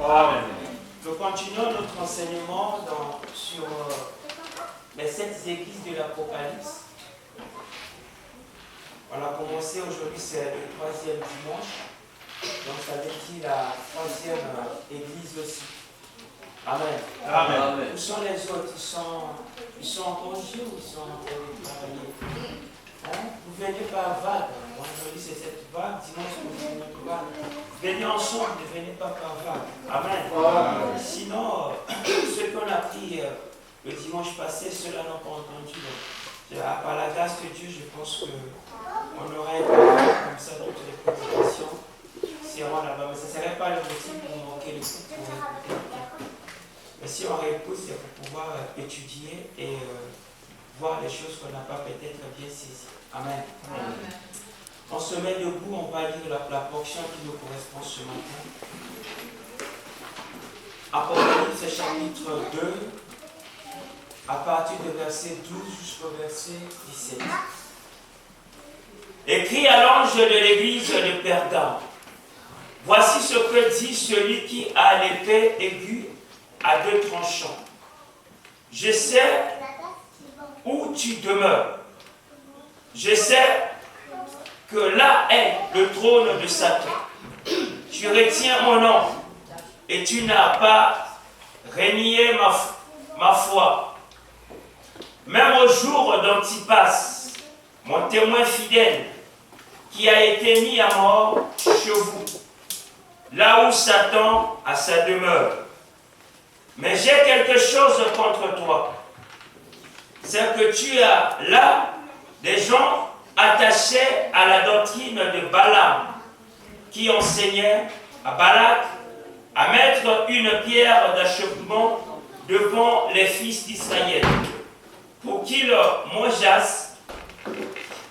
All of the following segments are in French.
Amen. Nous continuons notre enseignement sur les 7 églises de l'Apocalypse. On a commencé aujourd'hui, c'est le 3e dimanche. Donc ça veut dire la 3e église aussi. Amen. Amen. Où sont les autres? Ils sont en congé ou ils sont en train de travailler? Vous venez par vague. Aujourd'hui c'est cette vague, dimanche c'est une autre vague. Venez ensemble, ne venez pas par vague. Amen. Sinon, ce qu'on a appris le dimanche passé, ceux-là n'ont pas entendu. Par la grâce de Dieu, je pense qu'on aurait été comme ça toutes les prédications. Si on là-bas, mais ce ne serait pas le motif pour manquer le coup, pour écouter. Mais si on réécoute, c'est pour pouvoir étudier et voir les choses qu'on n'a pas peut-être bien saisies. Amen. Amen. On se met debout, on va lire la portion qui nous correspond ce matin. Apocalypse chapitre 2, à partir du verset 12 jusqu'au verset 17. Écrit à l'ange de l'église de Pergame. Voici ce que dit celui qui a l'épée aiguë à 2 tranchants. Je sais où tu demeures. Je sais que là est le trône de Satan. Tu retiens mon nom et tu n'as pas renié ma foi. Même au jour d'Antipas, mon témoin fidèle, qui a été mis à mort chez vous, là où Satan a sa demeure. Mais j'ai quelque chose contre toi. C'est que tu as là des gens attachés à la doctrine de Balaam, qui enseignait à Balak à mettre une pierre d'achoppement devant les fils d'Israël, pour qu'ils mangeassent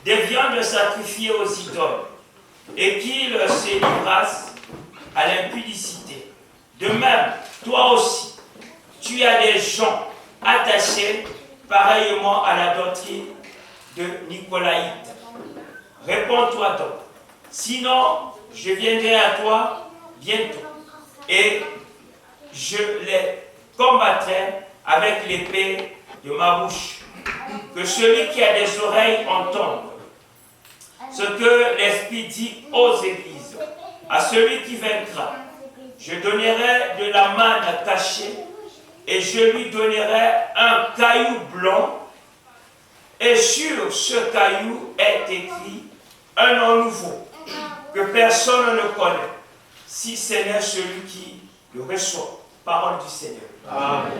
des viandes sacrifiées aux idoles, et qu'ils se livrassent à l'impudicité. De même, toi aussi, tu as des gens attachés pareillement à la doctrine de Nicolaïte. Réponds-toi donc, sinon je viendrai à toi bientôt, et je les combattrai avec l'épée de ma bouche. Que celui qui a des oreilles entende ce que l'Esprit dit aux églises. À celui qui vaincra, je donnerai de la manne cachée, et je lui donnerai un caillou blanc, et sur ce caillou est écrit un nom nouveau, que personne ne connaît, si ce n'est celui qui le reçoit. Parole du Seigneur. Amen.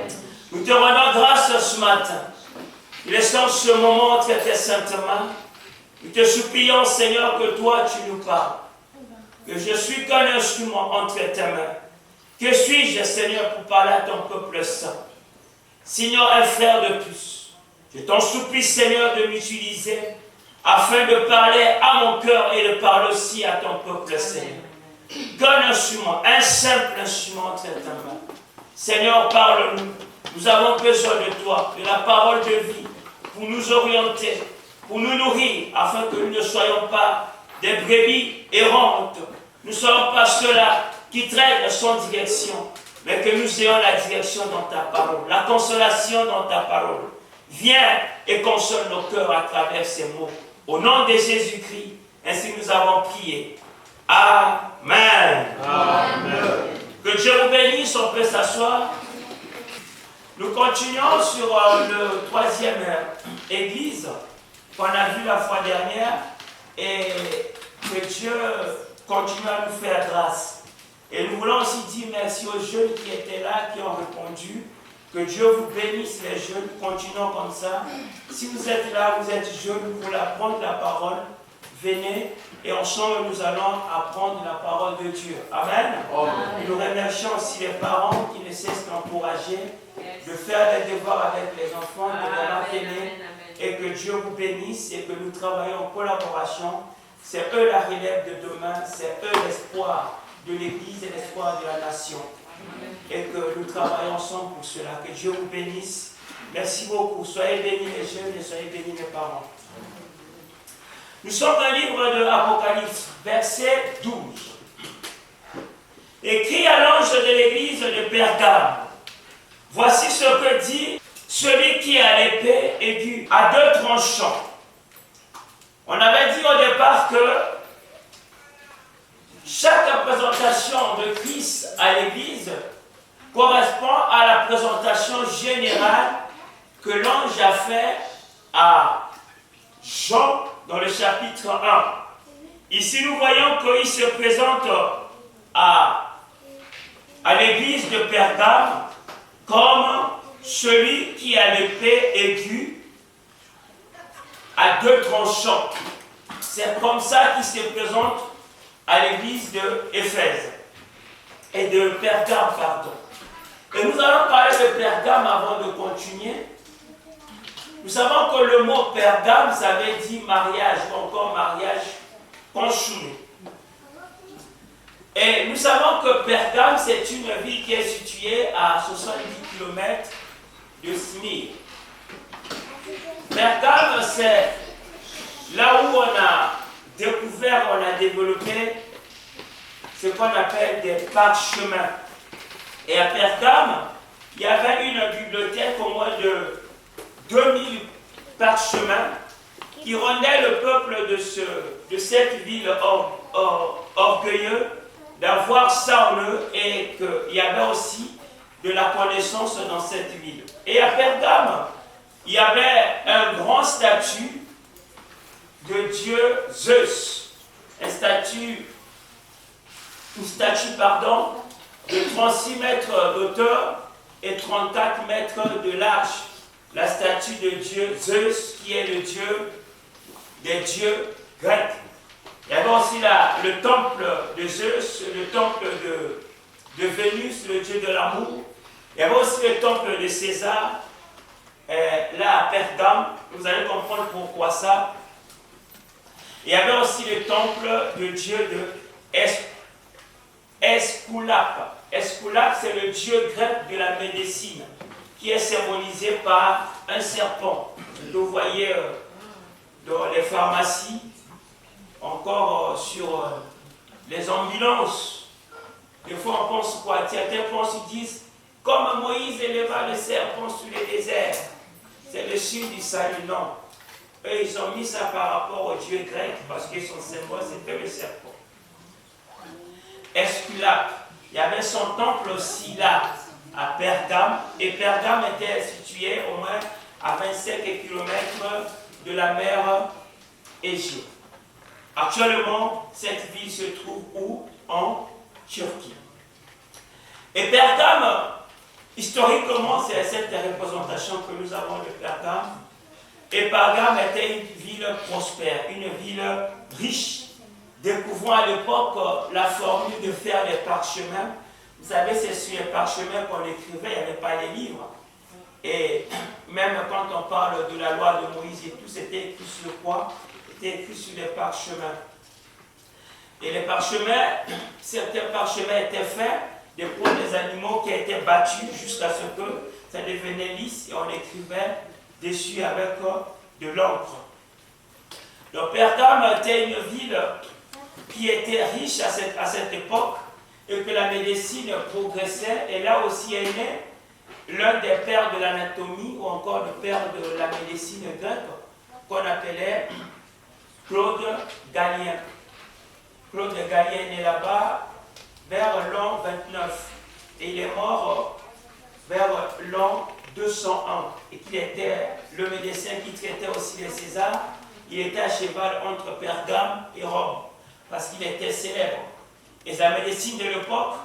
Nous te rendons grâce ce matin. Laissons ce moment entre tes saintes mains. Nous te supplions, Seigneur, que toi tu nous parles. Que je suis qu'un instrument entre tes mains. Que suis-je, Seigneur, pour parler à ton peuple saint? Sinon, un frère de plus. Je t'en supplie, Seigneur, de m'utiliser afin de parler à mon cœur et de parler aussi à ton peuple, Seigneur. Qu'un instrument, un simple instrument entre tes mains. Seigneur, parle-nous. Nous avons besoin de toi, de la parole de vie, pour nous orienter, pour nous nourrir, afin que nous ne soyons pas des brebis errantes. Nous ne soyons pas ceux-là qui traînent sans direction, mais que nous ayons la direction dans ta parole, la consolation dans ta parole. Viens et console nos cœurs à travers ces mots. Au nom de Jésus-Christ, ainsi nous avons prié. Amen. Amen. Que Dieu vous bénisse, on peut s'asseoir. Nous continuons sur le 3e église qu'on a vu la fois dernière, et que Dieu continue à nous faire grâce. Et nous voulons aussi dire merci aux jeunes qui étaient là, qui ont répondu. Que Dieu vous bénisse les jeunes, continuons comme ça. Si vous êtes là, vous êtes jeunes, vous voulez apprendre la parole, venez et ensemble nous allons apprendre la parole de Dieu. Amen. Amen. Et nous remercions aussi les parents qui ne cessent d'encourager, de faire les devoirs avec les enfants, de les rappeler, et que Dieu vous bénisse et que nous travaillons en collaboration. C'est eux la relève de demain, c'est eux l'espoir de l'Église et l'espoir de la nation. Et que nous travaillons ensemble pour cela. Que Dieu vous bénisse. Merci beaucoup. Soyez bénis les jeunes et soyez bénis les parents. Nous sommes dans le livre de l'Apocalypse, verset 12. Écrit à l'ange de l'église de Pergame. Voici ce que dit celui qui a l'épée aiguë à deux tranchants. On avait dit au départ que chaque présentation de Christ à l'église correspond à la présentation générale que l'ange a fait à Jean dans le chapitre 1. Ici, nous voyons qu'il se présente à l'église de Pergame comme celui qui a l'épée aiguë à deux tranchants. C'est comme ça qu'il se présente à l'église de Éphèse et de Pergame, pardon. Et nous allons parler de Pergame avant de continuer. Nous savons que le mot Pergame, ça veut dire mariage ou encore mariage consommé. Et nous savons que Pergame, c'est une ville qui est située à 70 km de Smyrne. Pergame, c'est là où on a découvert, on a développé ce qu'on appelle des parchemins. Et à Pergame, il y avait une bibliothèque au moins de 2000 parchemins qui rendaient le peuple de cette ville orgueilleux d'avoir ça en eux et qu'il y avait aussi de la connaissance dans cette ville. Et à Pergame, il y avait un grand statut de Dieu Zeus, une statue de 36 mètres d'auteur et 34 mètres de large. La statue de Dieu Zeus, qui est le Dieu des dieux grecs. Il y avait aussi le temple de Zeus, le temple de Vénus, le dieu de l'amour. Il y avait aussi le temple de César, là à Pergame. Vous allez comprendre pourquoi ça. Il y avait aussi le temple de Dieu de Esculape. Esculape, c'est le dieu grec de la médecine, qui est symbolisé par un serpent. Vous voyez dans les pharmacies, encore sur les ambulances. Des fois, on pense quoi? Certains pensent, ils disent, comme Moïse éleva le serpent sur le désert. C'est le signe du salut. Non. Eux, ils ont mis ça par rapport au dieu grec, parce que son symbole, c'était le serpent. Esculape. Il y avait son temple aussi là, à Pergame. Et Pergame était situé au moins à 25 km de la mer Égée. Actuellement, cette ville se trouve où? En Turquie. Et Pergame, historiquement, c'est cette représentation que nous avons de Pergame. Et Pergame était une ville prospère, une ville riche, découvrant à l'époque la formule de faire des parchemins. Vous savez, c'est sur les parchemins qu'on écrivait, il n'y avait pas les livres. Et même quand on parle de la loi de Moïse et tout, c'était écrit sur quoi? C'était écrit sur les parchemins. Et les parchemins, certains parchemins étaient faits de peaux des animaux qui étaient battus jusqu'à ce que ça devenait lisse et on écrivait dessus avec de l'encre. Donc Pergame était une ville qui était riche à cette époque et que la médecine progressait. Et là aussi est né l'un des pères de l'anatomie ou encore le père de la médecine grecque qu'on appelait Claude Galien. Claude Galien est né là-bas vers l'an 29 et il est mort vers l'an 201 et qu'il était le médecin qui traitait aussi les Césars. Il était à cheval entre Pergame et Rome parce qu'il était célèbre. Et la médecine de l'époque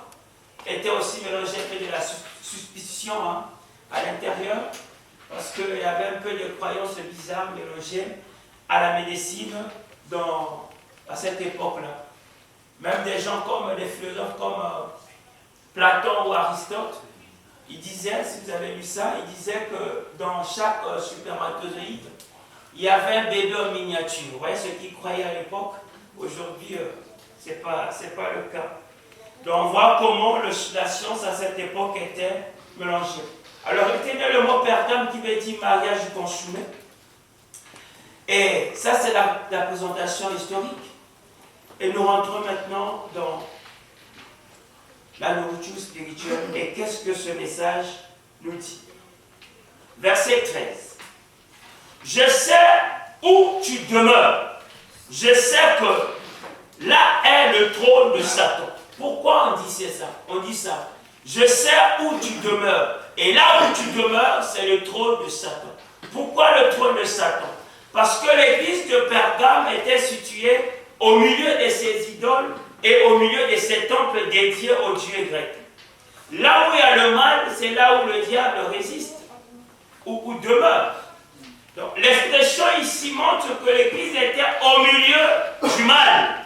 était aussi mélangée avec de la suspicion à l'intérieur parce qu'il y avait un peu de croyances bizarres mélangées à la médecine à cette époque-là. Même des gens comme des philosophes comme Platon ou Aristote, ils disaient, si vous avez lu ça, ils disaient que dans chaque spermatozoïde, il y avait un bébé en miniature. Vous voyez ce qu'ils croyaient à l'époque. Aujourd'hui, ce n'est pas le cas. Donc on voit comment la science à cette époque était mélangée. Alors retenez le mot Pergame qui veut dire mariage consommé. Et ça c'est la présentation historique. Et nous rentrons maintenant dans la nourriture spirituelle. Et qu'est-ce que ce message nous dit? Verset 13. Je sais où tu demeures. Je sais que là est le trône de Satan. Pourquoi on dit ça? On dit ça. Je sais où tu demeures. Et là où tu demeures, c'est le trône de Satan. Pourquoi le trône de Satan? Parce que l'église de Pergame était située au milieu de ces idoles et au milieu de ces temples dédiés aux dieux grecs. Là où il y a le mal, c'est là où le diable résiste, ou demeure. Donc l'expression ici montre que l'église était au milieu du mal.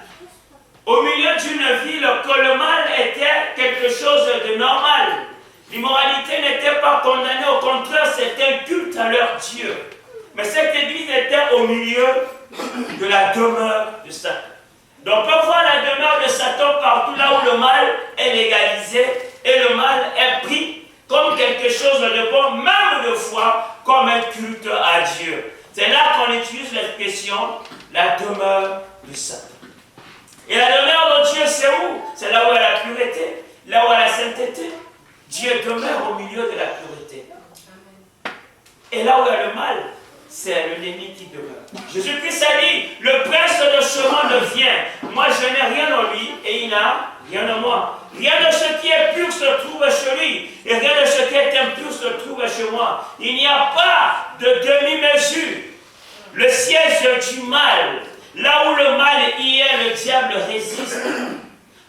Au milieu d'une ville, que le mal était quelque chose de normal. L'immoralité n'était pas condamnée, au contraire, c'était un culte à leur Dieu. Mais cette église était au milieu de la demeure de Satan. Donc on peut voir la demeure de Satan partout là où le mal est légalisé et le mal est pris comme quelque chose de bon, même de foi, comme un culte à Dieu. C'est là qu'on utilise l'expression la demeure de Satan. Et la demeure de Dieu, c'est où? C'est là où il y a la pureté, là où il y a la sainteté. Dieu demeure au milieu de la pureté. Et là où il y a le mal, c'est l'ennemi qui demeure. Jésus-Christ a dit, le prince de ce monde vient. Moi, je n'ai rien en lui et il n'a rien en moi. Rien de ce qui est pur se trouve chez lui. Et rien de ce qui est impur se trouve chez moi. Il n'y a pas de demi-mesure. Le siège du mal, là où le mal y est, le diable résiste.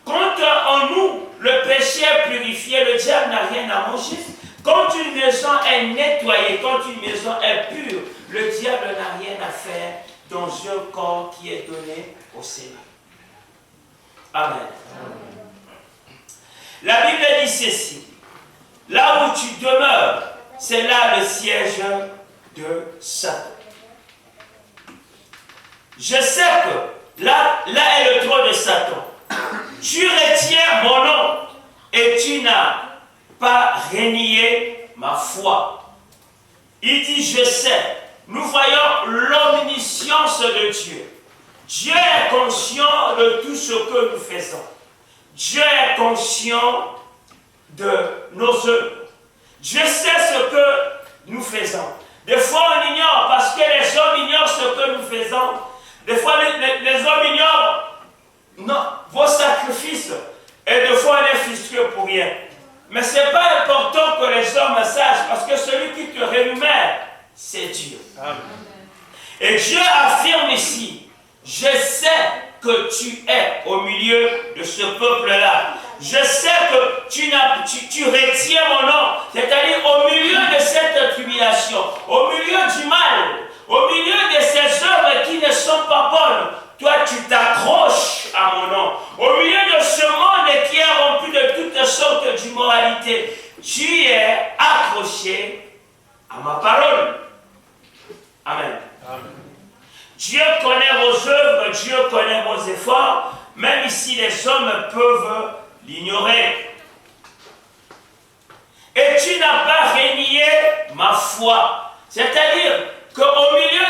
Quand en nous, le péché est purifié, le diable n'a rien à manger. Quand une maison est nettoyée, quand une maison est pure, le diable n'a rien à faire dans un corps qui est donné au Seigneur. Amen. La Bible dit ceci. Là où tu demeures, c'est là le siège de Satan. Je sais que là est le trône de Satan. Tu retiens mon nom et tu n'as pas renié ma foi. Il dit, je sais. Nous voyons l'omniscience de Dieu. Dieu est conscient de tout ce que nous faisons. Dieu est conscient de nos œuvres. Dieu sait ce que nous faisons. Des fois, on ignore parce que les hommes ignorent ce que nous faisons. Des fois, les hommes ignorent vos sacrifices. Et des fois, on est frustré pour rien. Mais ce n'est pas important que les hommes sachent parce que celui qui te rémunère, c'est Dieu. Amen. Et Dieu affirme ici, je sais que tu es au milieu de ce peuple-là. Je sais que tu retiens mon nom, c'est-à-dire au milieu de cette tribulation, au milieu du mal, au milieu de ces œuvres qui ne sont pas bonnes. Toi, tu t'accroches à mon nom. Au milieu de ce monde qui est rempli de toutes sortes d'immoralité, tu es accroché à ma parole. Amen. Amen. Dieu connaît vos œuvres, Dieu connaît vos efforts, même si les hommes peuvent l'ignorer. Et tu n'as pas renié ma foi. C'est-à-dire qu'au milieu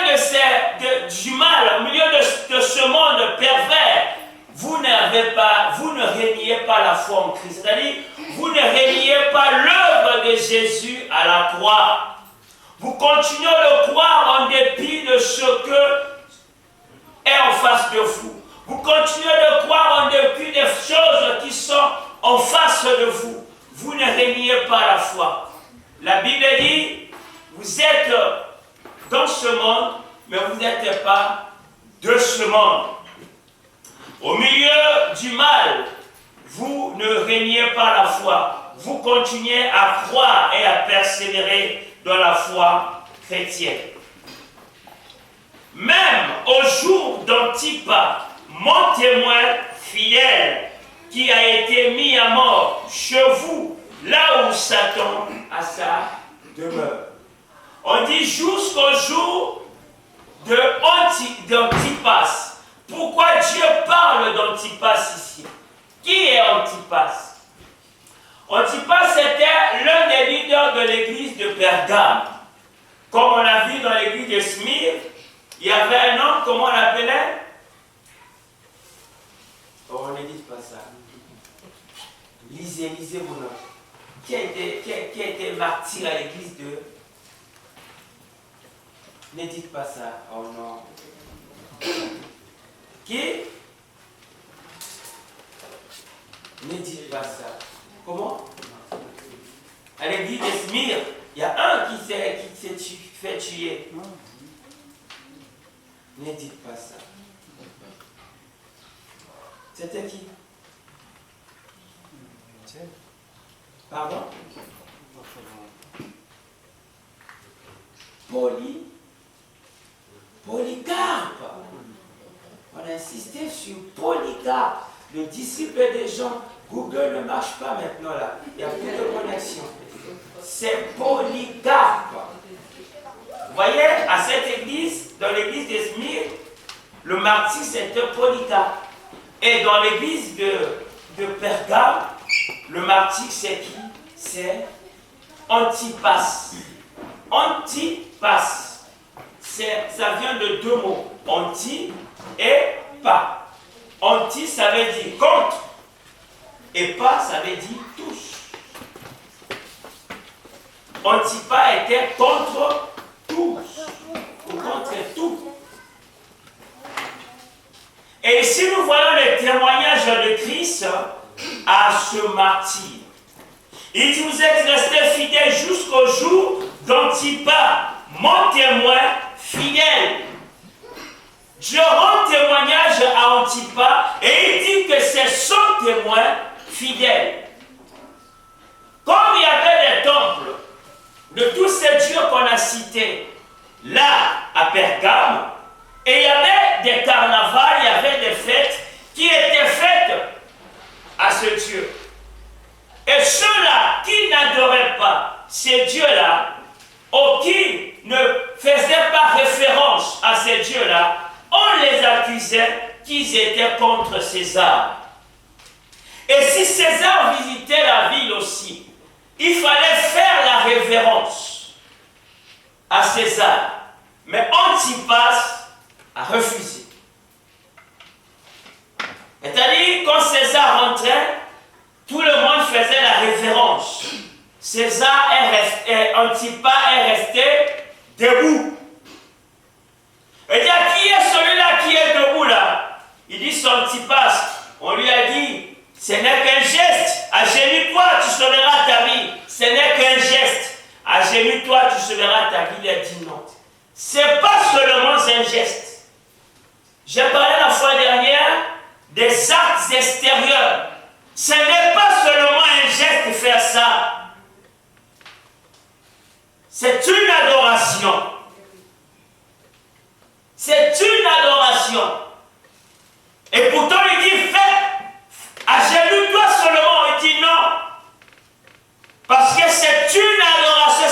du mal, au milieu de ce monde pervers, vous ne reniez pas la foi en Christ. C'est-à-dire, vous ne reniez pas l'œuvre de Jésus à la croix. Vous continuez de croire en dépit de ce que est en face de vous. Vous continuez de croire en dépit des choses qui sont en face de vous. Vous ne reniez pas la foi. La Bible dit, vous êtes dans ce monde, mais vous n'êtes pas de ce monde. Au milieu du mal, vous ne reniez pas la foi. Vous continuez à croire et à persévérer dans la foi chrétienne. Même au jour d'Antipas, mon témoin fidèle, qui a été mis à mort chez vous, là où Satan a sa demeure. On dit jusqu'au jour d'Antipas. Pourquoi Dieu parle d'Antipas ici? Qui est Antipas? Antipas était l'un des leaders de l'église de Pergame. Comme on a vu dans l'église de Smyrne, il y avait un homme, comment on l'appelait? Oh, on ne dit pas ça. Élisée Bounon, qui a été martyr à l'église de... Ne dites pas ça, oh non. Qui? Ne dites pas ça. Comment? À l'église de Smyrne, il y a un qui s'est fait tuer. Ne dites pas ça. C'était qui? Pardon? Polycarpe. On a insisté sur Polycarpe, le disciple des gens. Google ne marche pas maintenant là. Il n'y a plus de connexion. C'est Polycarpe. Vous voyez, à cette église, dans l'église de Smyrne, le martyr c'était Polycarpe. Et dans l'église de Pergame, le martyr c'est qui? C'est Antipas. Antipas. Ça vient de deux mots. Anti et pas. Anti, ça veut dire contre. Et pas, ça veut dire tous. Antipas était contre tous. Ou contre tout. Et ici, nous voyons le témoignage de Christ à ce martyr. Il dit, vous êtes restés fidèles jusqu'au jour d'Antipas, mon témoin fidèle. Dieu rend témoignage à Antipas et il dit que c'est son témoin fidèle. Comme il y avait des temples de tous ces dieux qu'on a cités là à Pergame, et il y avait des carnavals, il y avait des fêtes qui étaient faites à ce Dieu. Et ceux-là qui n'adoraient pas ces dieux-là, ou qui ne faisaient pas référence à ces dieux-là, on les accusait qu'ils étaient contre César. Et si César visitait la ville aussi, il fallait faire la révérence à César. Mais Antipas a refusé. C'est-à-dire, quand César rentrait, tout le monde faisait la révérence. César Antipas est resté debout. Il dit, qui est celui-là qui est debout là? Il dit, c'est Antipas. On lui a dit, ce n'est qu'un geste. Agenouille-toi, tu sauveras ta vie. Ce n'est qu'un geste. Agenouille-toi, tu sauveras ta vie. Il a dit non. Ce n'est pas seulement un geste. J'ai parlé la fois dernière des actes extérieurs. Ce n'est pas seulement un geste de faire ça. C'est une adoration. C'est une adoration. Et pourtant, il dit, fais, agenouille-toi seulement. Il dit non. Parce que c'est une adoration,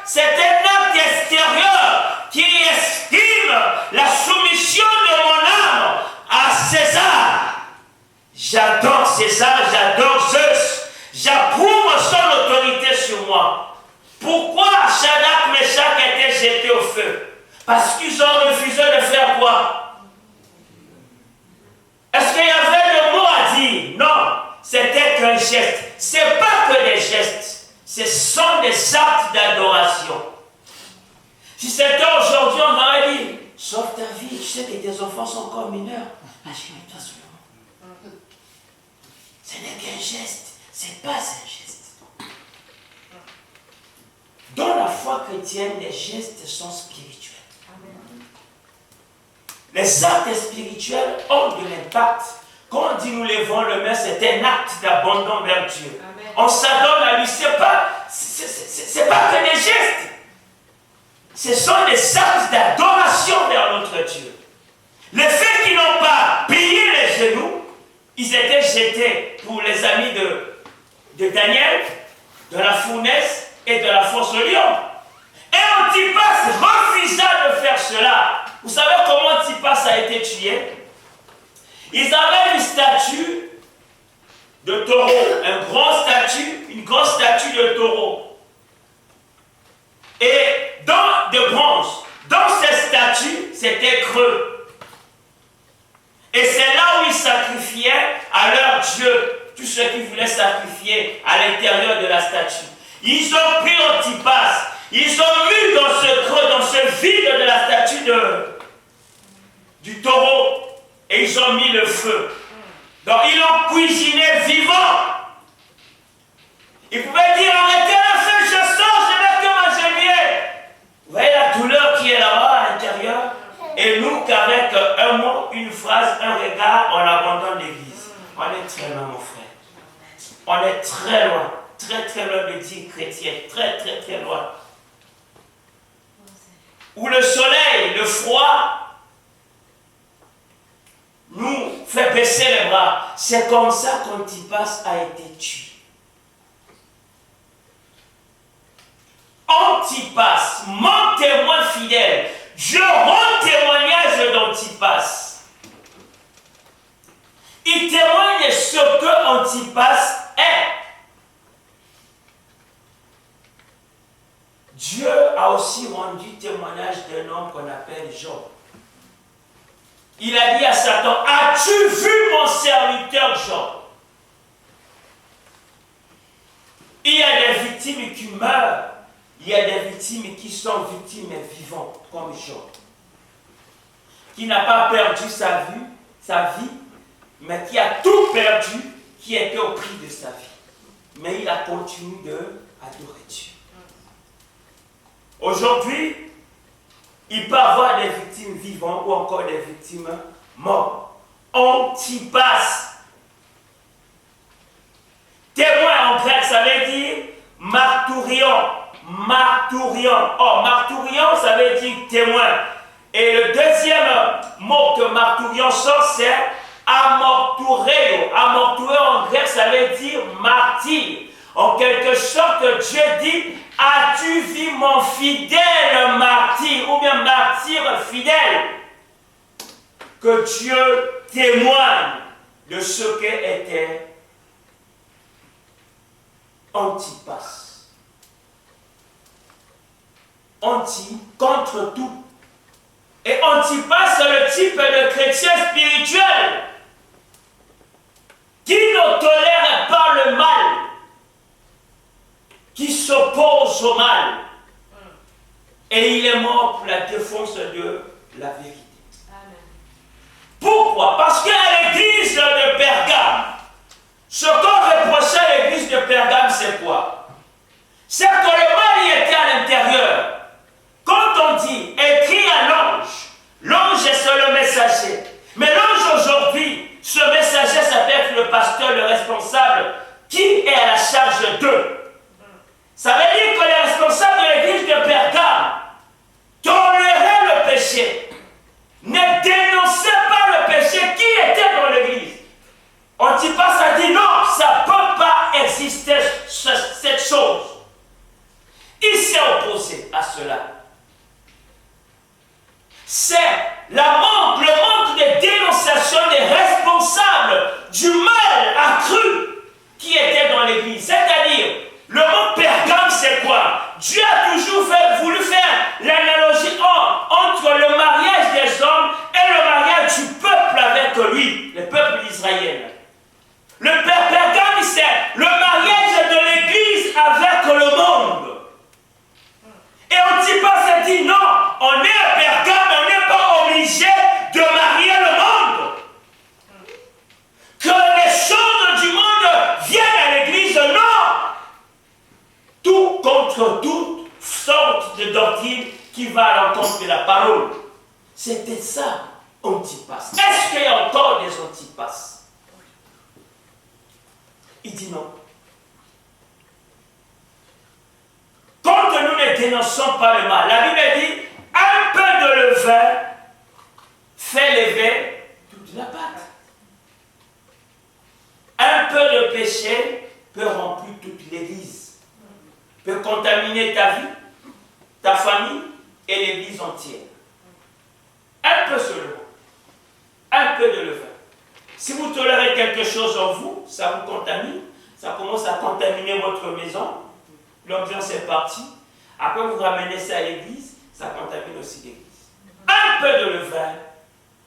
c'est un acte extérieur qui exprime la soumission de mon âme à César. J'adore César, j'adore Zeus. J'approuve son autorité sur moi. Pourquoi Shadrach, Meshach étaient jetés au feu? Parce qu'ils ont refusé de faire quoi? Est-ce qu'il y avait le mot à dire? Non, c'était qu'un geste. Ce n'est pas que des gestes, ce sont des actes d'adoration. Si c'était aujourd'hui, on aurait dit, sauve ta vie, je sais que tes enfants sont encore mineurs. Agenouille-toi seulement. Ce n'est qu'un geste, ce n'est pas un geste. Dans la foi chrétienne, les gestes sont spirituels. Les actes spirituels ont de l'impact. Quand on dit nous levons le main, c'est un acte d'abandon vers Dieu. Amen. On s'adonne à lui. C'est pas que des gestes. Ce sont des actes d'adoration vers notre Dieu. Le fait qu'ils n'ont pas plié les genoux, ils étaient jetés pour les amis de Daniel, de la fournaise et de la fosse au lion. Et Antipas refusa de faire cela. Vous savez comment Antipas a été tué? Ils avaient une statue de taureau, une grande statue de taureau. Et de bronze. Dans cette statue, c'était creux. Et c'est là où ils sacrifiaient à leur Dieu tous ceux qui voulaient sacrifier à l'intérieur de la statue. Ils ont pris Antipas, ils ont mis dans ce creux, dans ce vide de la statue du taureau, et ils ont mis le feu. Donc ils l'ont cuisiné vivant. Ils pouvaient dire, arrêtez le feu, je sors, je vais que manger bien. Vous voyez la douleur qui est là-bas à l'intérieur? Et nous, qu'avec un mot, une phrase, un regard, on abandonne l'église. On est très loin, mon frère. On est très loin. Très, très loin de dire chrétien. Très, très, très loin. Où le soleil, le froid, nous fait baisser les bras. C'est comme ça qu'Antipas a été tué. Antipas, mon témoin fidèle, je rends témoignage d'Antipas. Il témoigne ce que Antipas est. Dieu a aussi rendu témoignage d'un homme qu'on appelle Job. Il a dit à Satan, as-tu vu mon serviteur Job? Il y a des victimes qui meurent. Il y a des victimes qui sont victimes vivantes, comme Job, qui n'a pas perdu sa vie, mais qui a tout perdu, qui était au prix de sa vie. Mais il a continué d'adorer Dieu. Aujourd'hui, il peut y avoir des victimes vivantes ou encore des victimes mortes. Antipas. Témoin en grec, ça veut dire martourion. Martourion. Oh, martourion, ça veut dire témoin. Et le deuxième mot que martourion sort, c'est amortoureo. Amortoureo en grec, ça veut dire martyr. En quelque sorte, Dieu dit, as-tu vu mon fidèle martyr, ou bien martyr fidèle? Que Dieu témoigne de ce qu'était Antipas. Contre tout. Et Antipas, c'est le type de chrétien spirituel qui ne tolère pas le mal, qui s'oppose au mal. Et il est mort pour la défense de la vérité. Amen. Pourquoi? Parce qu'à l'église de Pergame, ce qu'on reprochait à l'église de Pergame, c'est quoi? C'est que le mal y était à l'intérieur. Quand on dit écrit à l'ange, l'ange c'est le messager. Mais l'ange aujourd'hui, ce messager, ça peut être le pasteur, le responsable, qui est à la charge d'eux. Ça veut dire que les responsables de l'église de Pergame toléraient le péché, ne dénonçaient pas le péché qui était dans l'église. Antipas a dit non, ça ne peut pas exister cette chose. Il s'est opposé à cela. C'est le manque de dénonciation des responsables du mal accru qui était dans l'église. C'est-à-dire, le mot Pergame, c'est quoi? Dieu a toujours voulu faire l'analogie entre le mariage des hommes et le mariage du peuple avec lui, le peuple d'Israël. Le Pergame, c'est le mariage de l'église avec le monde. Et Antipas a dit non, on est à Pergame, on n'est pas obligé de marier le monde. Que les choses du monde viennent à l'église, non. Tout contre toute sorte de doctrine qui va à l'encontre de la parole. C'était ça, Antipas. Est-ce qu'il y a encore des Antipas? Il dit non. Quand nous ne dénonçons pas le mal, la Bible dit un peu de levain fait lever toute la pâte. Un peu de péché peut remplir toute l'église, peut contaminer ta vie, ta famille et l'église entière. Un peu seulement, un peu de levain. Si vous tolérez quelque chose en vous, ça vous contamine, ça commence à contaminer votre maison. L'ambiance est partie. Après, vous ramenez ça à l'église, ça contamine aussi l'église. Un peu de levain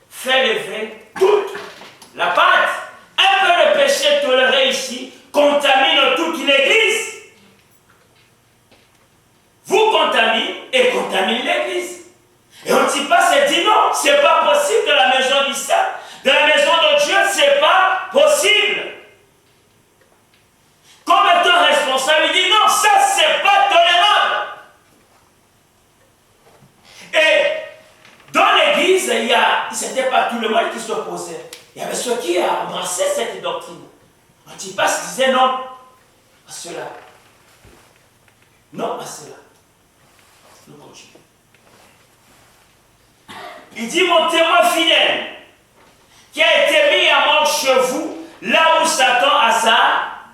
fait lever toute la pâte. Un peu de péché toléré ici examine l'église. Et Antipas s'est dit non, c'est pas possible de la maison d'Israël, de la maison de Dieu, c'est pas possible. Comme étant responsable, il dit non, ça c'est pas tolérable. Et dans l'église, c'était pas tout le monde qui s'opposait. Il y avait ceux qui embrassaient cette doctrine. Antipas disait non à cela. Non à cela. Nous continuons. Il dit mon témoin fidèle qui a été mis à mort chez vous, là où Satan a sa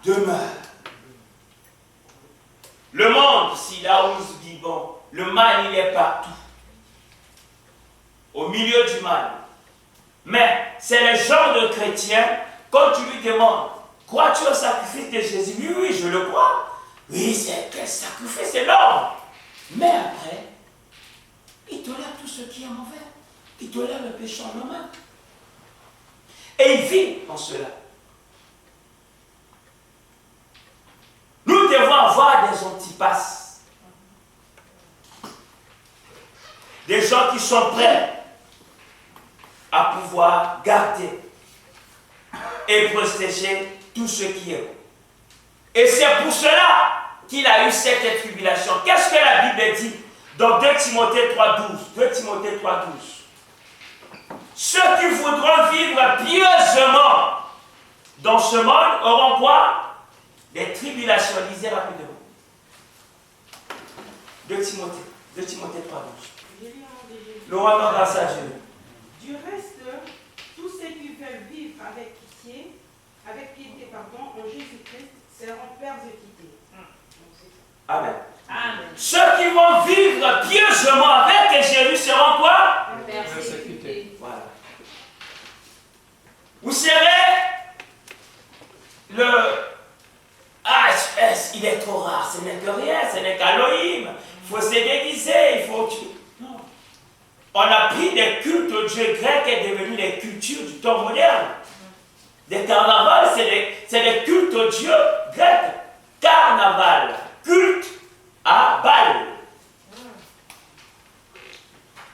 demeure. Le monde, si là où nous vivons, le mal il est partout. Au milieu du mal. Mais c'est le genre de chrétien, quand tu lui demandes, crois-tu au sacrifice de Jésus? Oui, oui, je le crois. Oui, c'est quel sacrifice énorme. Mais après, il tolère tout ce qui est mauvais. Il tolère le péché en humain. Et il vit en cela. Nous devons avoir des antipasses. Des gens qui sont prêts à pouvoir garder et protéger tout ce qui est bon. Et c'est pour cela qu'il a eu cette tribulation. Qu'est-ce que la Bible dit dans 2 Timothée 3,12? 2 Timothée 3,12. Ceux qui voudront vivre pieusement dans ce monde auront quoi? Des tribulations. Lisez rapidement. 2 Timothée 3,12. Nous rendons grâce à Dieu. Du reste, tous ceux qui veulent vivre avec piété, en Jésus-Christ, seront persécutés. Amen. Amen. Ceux qui vont vivre pieusement avec Jésus seront quoi? Persécutés. Voilà. Vous savez, il est trop rare, ce n'est que rien, ce n'est qu'Elohim. Il faut se déguiser, il faut... Non. On a pris des cultes au Dieu grec et devenu des cultures du temps moderne. Des carnavals, c'est des cultes au Dieu grec. Carnaval, culte à Baal.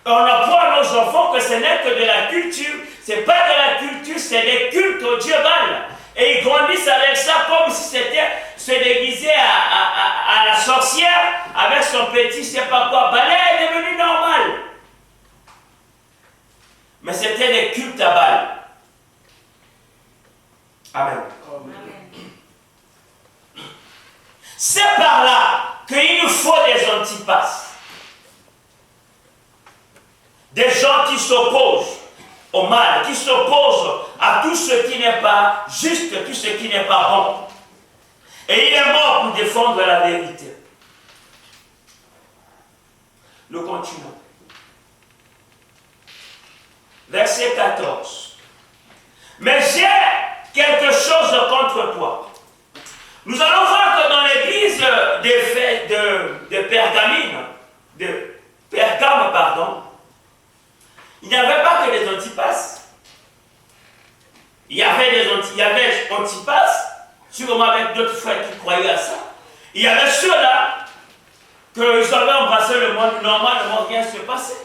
On apprend à nos enfants que ce n'est que de la culture. Ce n'est pas de la culture, c'est des cultes au Dieu Baal. Et ils grandissent avec ça comme si c'était se déguiser à la sorcière avec son petit, je ne sais pas quoi. Baal est devenu normal. Mais c'était des cultes à Baal. Amen. C'est par là qu'il nous faut des antipasses. Des gens qui s'opposent au mal, qui s'opposent à tout ce qui n'est pas juste, tout ce qui n'est pas bon. Et il est mort pour défendre la vérité. Nous continuons. Verset 14. Mais j'ai quelque chose contre toi. Nous allons voir que dans l'église de Pergame, il n'y avait pas que des antipasses. Il y avait antipasses, sûrement avec d'autres frères qui croyaient à ça. Il y avait ceux-là qu'ils avaient embrassé le monde, normalement rien ne se passait.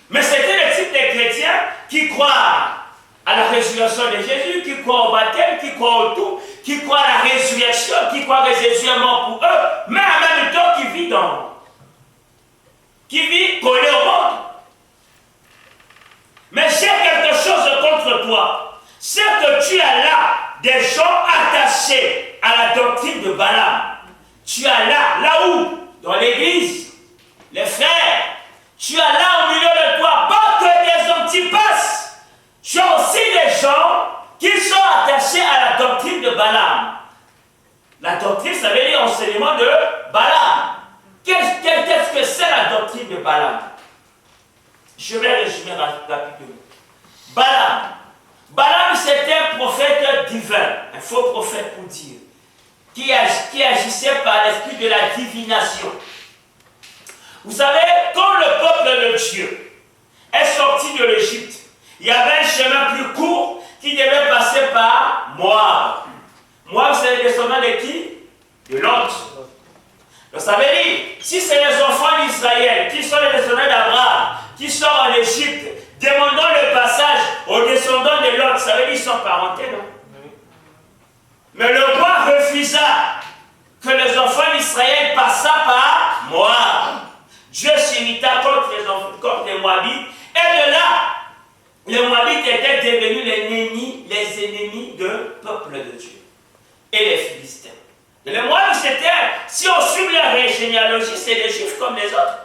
Mais c'était le type de chrétiens qui croient à la résurrection de Jésus, qui croient au baptême, qui croient au tout, qui croient à la résurrection, qui croient que Jésus est mort pour eux, mais en même temps qui vit collé au monde. Mais j'ai quelque chose contre toi. C'est que tu as là des gens attachés à la doctrine de Balaam. Tu as là où? Dans l'église, les frères. Tu as là au milieu de toi pas que des antipasses. Tu as aussi des gens qui sont attachés à la doctrine de Balaam. La doctrine, ça veut dire enseignement de Balaam. Qu'est-ce que c'est la doctrine de Balaam? Je vais résumer rapidement. Balaam, c'était un prophète divin, un faux prophète pour dire, qui agissait par l'esprit de la divination. Vous savez, quand le peuple de Dieu est sorti de l'Égypte, il y avait un chemin plus court qui devait passer par Moab. Moab, c'est le descendant de qui? De Lot. Ça veut dire, si c'est les enfants d'Israël, qui sont les descendants d'Abraham, qui sont en Égypte, demandant le passage aux descendants de Lot, ça veut dire qu'ils sont parentés, non? Mais le roi refusa que les enfants d'Israël passaient par Moab. Dieu s'irrita contre les Moabites, et de là, les Moabites étaient devenus les ennemis du peuple de Dieu et les Philistins. Et les Moabites, c'était, si on suit la généalogie, c'est les Juifs comme les autres.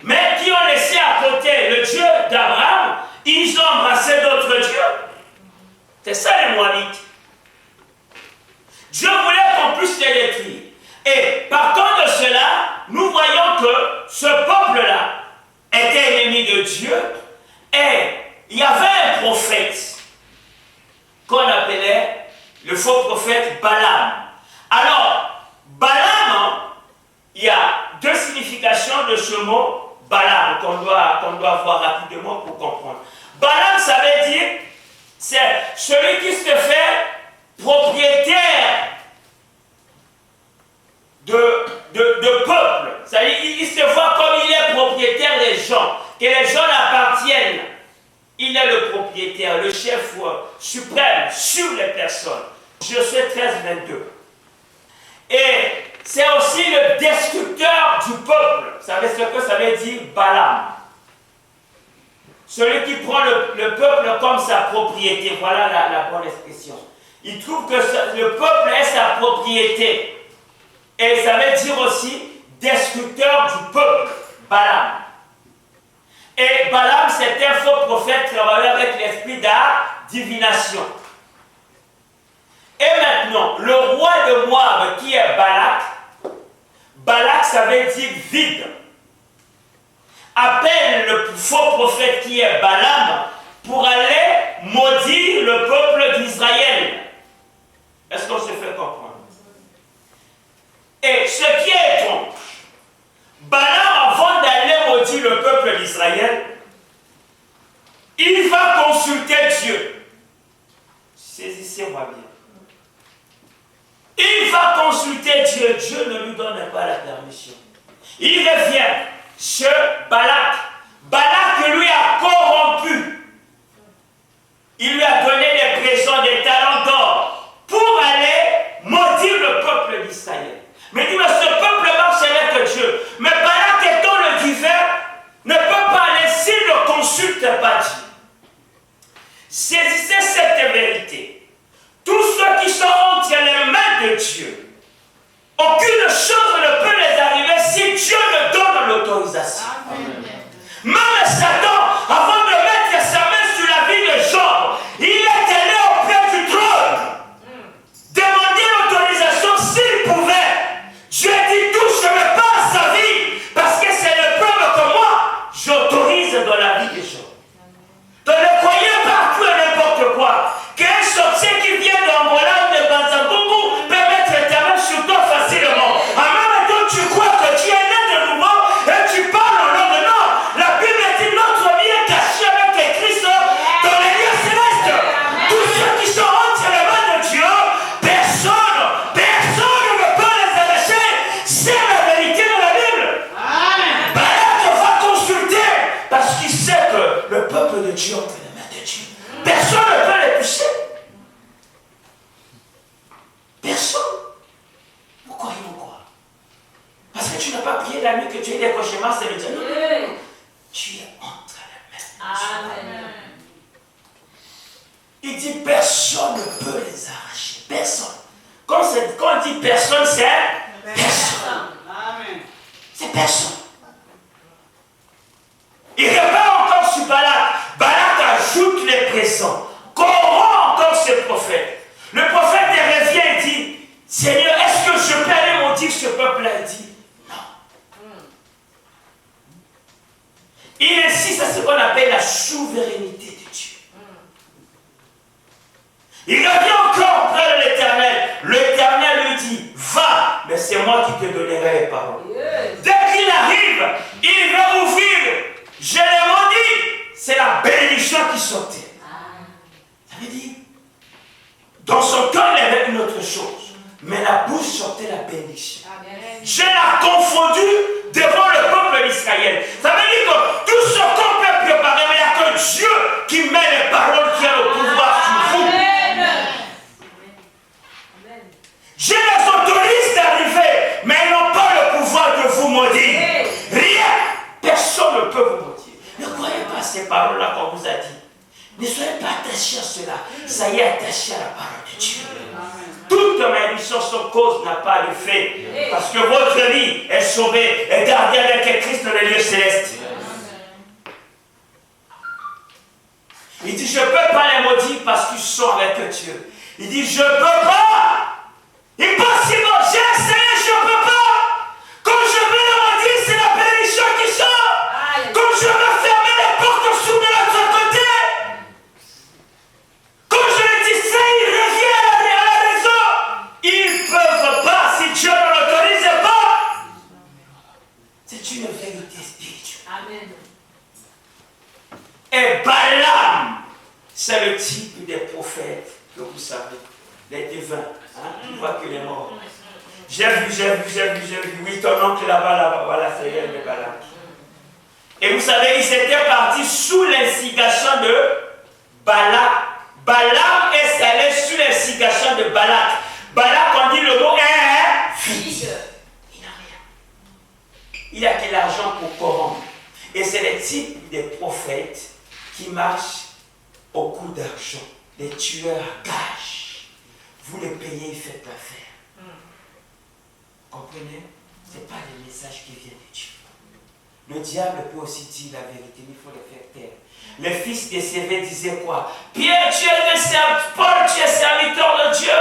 Mais qui ont laissé à côté le Dieu d'Abraham, ils ont embrassé d'autres dieux. C'est ça les Moabites. Dieu voulait qu'on puisse les détruire. Et partant de cela, nous voyons que ce peuple-là était ennemi de Dieu. Et il y avait un prophète qu'on appelait le faux prophète Balaam. Alors, Balaam, il y a deux significations de ce mot Balaam qu'on doit voir rapidement pour comprendre. Balaam, ça veut dire, c'est celui qui se fait propriétaire de peuple. C'est-à-dire, il se voit comme il est propriétaire des gens, que les gens l'appartiennent. Il est le propriétaire, le chef suprême sur les personnes. Josué 13, 22. Et c'est aussi le destructeur du peuple. Vous savez ce que ça veut dire, Balaam? Celui qui prend le peuple comme sa propriété. Voilà la bonne expression. Il trouve que le peuple est sa propriété. Et ça veut dire aussi destructeur du peuple, Balaam. Et Balaam, c'était un faux prophète travaillant avec l'esprit d'adivination. Et maintenant, le roi de Moab, qui est Balak, Balak, ça veut dire vide, appelle le faux prophète qui est Balaam pour aller maudire le peuple d'Israël. Est-ce qu'on se fait comprendre? Et ce qui est étrange, Balaam, avant d'aller maudire le peuple d'Israël, il va consulter Dieu. Saisissez-moi bien. Il va consulter Dieu. Dieu ne lui donne pas la permission. Il revient chez Balak. Balak lui a corrompu. Il lui a donné des présents, des talents d'or pour aller maudire le peuple d'Israël. Mais il dit, mais ce peuple marche avec Dieu. Mais Balak étant le divin, ne peut pas aller s'il ne consulte pas Dieu. Saisissez cette vérité. Tous ceux qui sont entre les mains de Dieu, aucune chose ne peut les arriver si Dieu ne donne l'autorisation. Même Satan, avant de mettre sa main sur la vie de Job, il est allé auprès du trône, demander l'autorisation s'il pouvait. Dieu dit, touche-le pas à sa vie, parce que c'est le preuve que moi, j'autorise dans la vie de Job. Donc ne croyez pas tout et n'importe quoi. Qu'un sorcier qui vient d'Angola ou de Banzangungu peut mettre ta main sur toi facilement. En même temps, tu crois que tu es né de nouveau et tu parles au nom de non. La Bible dit notre vie est cachée avec Christ dans les lieux célestes. Tous ceux qui sont entre les mains de Dieu, personne ne peut les arracher. C'est la vérité de la Bible. Balak va consulter parce qu'il sait que le peuple de Dieu est entre les mains de Dieu. Personne ne peut les toucher. Personne. Pourquoi ils vont croire? Parce que tu n'as pas prié la nuit, que tu as eu des cauchemars, c'est le Dieu. Tu es entre les mains de Dieu. Il dit personne ne peut les arracher. Personne. Quand on dit personne, c'est personne. C'est personne. Il repart encore sur Balak. Balak ajoute les présents. Corrompt encore ce prophète. Le prophète revient et dit, Seigneur, est-ce que je peux aller maudire ce peuple-là? Il dit, non. Il insiste à ce qu'on appelle la souveraineté de Dieu. Il revient encore près de l'Éternel. L'Éternel lui dit, va, mais c'est moi qui te donnerai les paroles. Dès qu'il arrive, il va ouvrir. Je l'ai maudit. C'est la bénédiction qui sortait. Ça veut dire, dans son cœur, il y avait une autre chose. Mais la bouche sortait la bénédiction. Ne soyez pas attachés à cela. Soyez attachés à la parole de Dieu. Toute malédiction sans cause n'a pas de fait. Parce que votre vie est sauvée, est gardée avec Christ dans les lieux célestes. Il dit, je ne peux pas les maudire parce qu'ils sont avec Dieu. Il dit, je ne peux pas. Impossible, j'ai essayé, je ne peux pas. Quand je veux les maudire, c'est la bénédiction qui sort. Quand je veux fermer les portes sous de l'autre côté. Quand je les dis ça, ils reviennent à la raison. Ils ne peuvent pas si Dieu ne l'autorise pas. C'est une vérité spirituelle. Amen. Et Balaam, c'est le type des prophètes que vous savez, les devins, qui ne voient que les morts. J'ai vu, oui, ton oncle là-bas, voilà, c'est elle, le Balaam. Et vous savez, ils étaient partis sous l'instigation de Balak. Balaam est allé sous l'instigation de Balak. Balak, on dit le mot est vide. Il n'a rien. Il a que l'argent pour corrompre. Et c'est le type des prophètes qui marchent au coup d'argent, les tueurs à gages. Vous les payez, faites l'affaire. Comprenez? Ce n'est pas les messages qui viennent de Dieu. Le diable peut aussi dire la vérité, mais il faut les faire taire. Le fils de Sévé disait quoi? Pierre, tu es Paul, tu es serviteur de Dieu.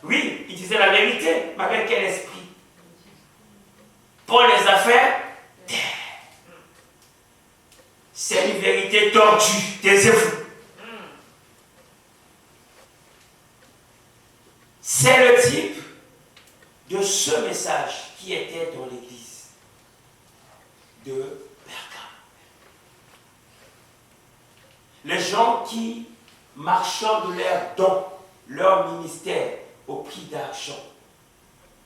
Oui, il disait la vérité, mais avec quel esprit? Paul les a fait taire. C'est une vérité tordue, taisez-vous. C'est le type de ce message qui était dans l'église de Pergame. Les gens qui marchandent leurs dons, leur ministère au prix d'argent.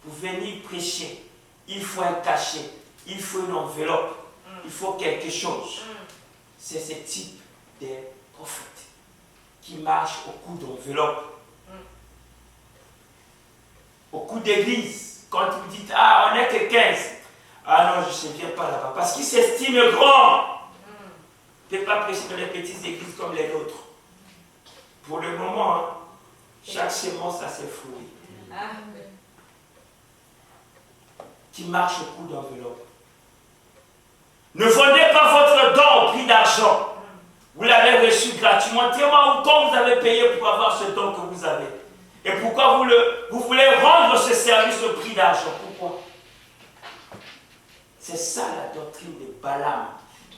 Pour venir prêcher, il faut un cachet, il faut une enveloppe, il faut quelque chose. C'est ce type de prophètes qui marchent au coup d'enveloppe. Au coup d'église, quand vous dites, ah, on n'est que 15. Ah non, je ne viens pas là-bas. Parce qu'ils s'estiment grands. Ne peut pas prêcher dans les petites églises comme les nôtres. Pour le moment, hein, chaque semence a ses fruits. Qui marche au coup d'enveloppe. Ne vendez pas votre don au prix d'argent. Vous l'avez reçu gratuitement. Dis-moi quand vous avez payé pour avoir ce don que vous avez. Et pourquoi vous voulez rendre ce service au prix d'argent? Pourquoi? C'est ça la doctrine de Balaam,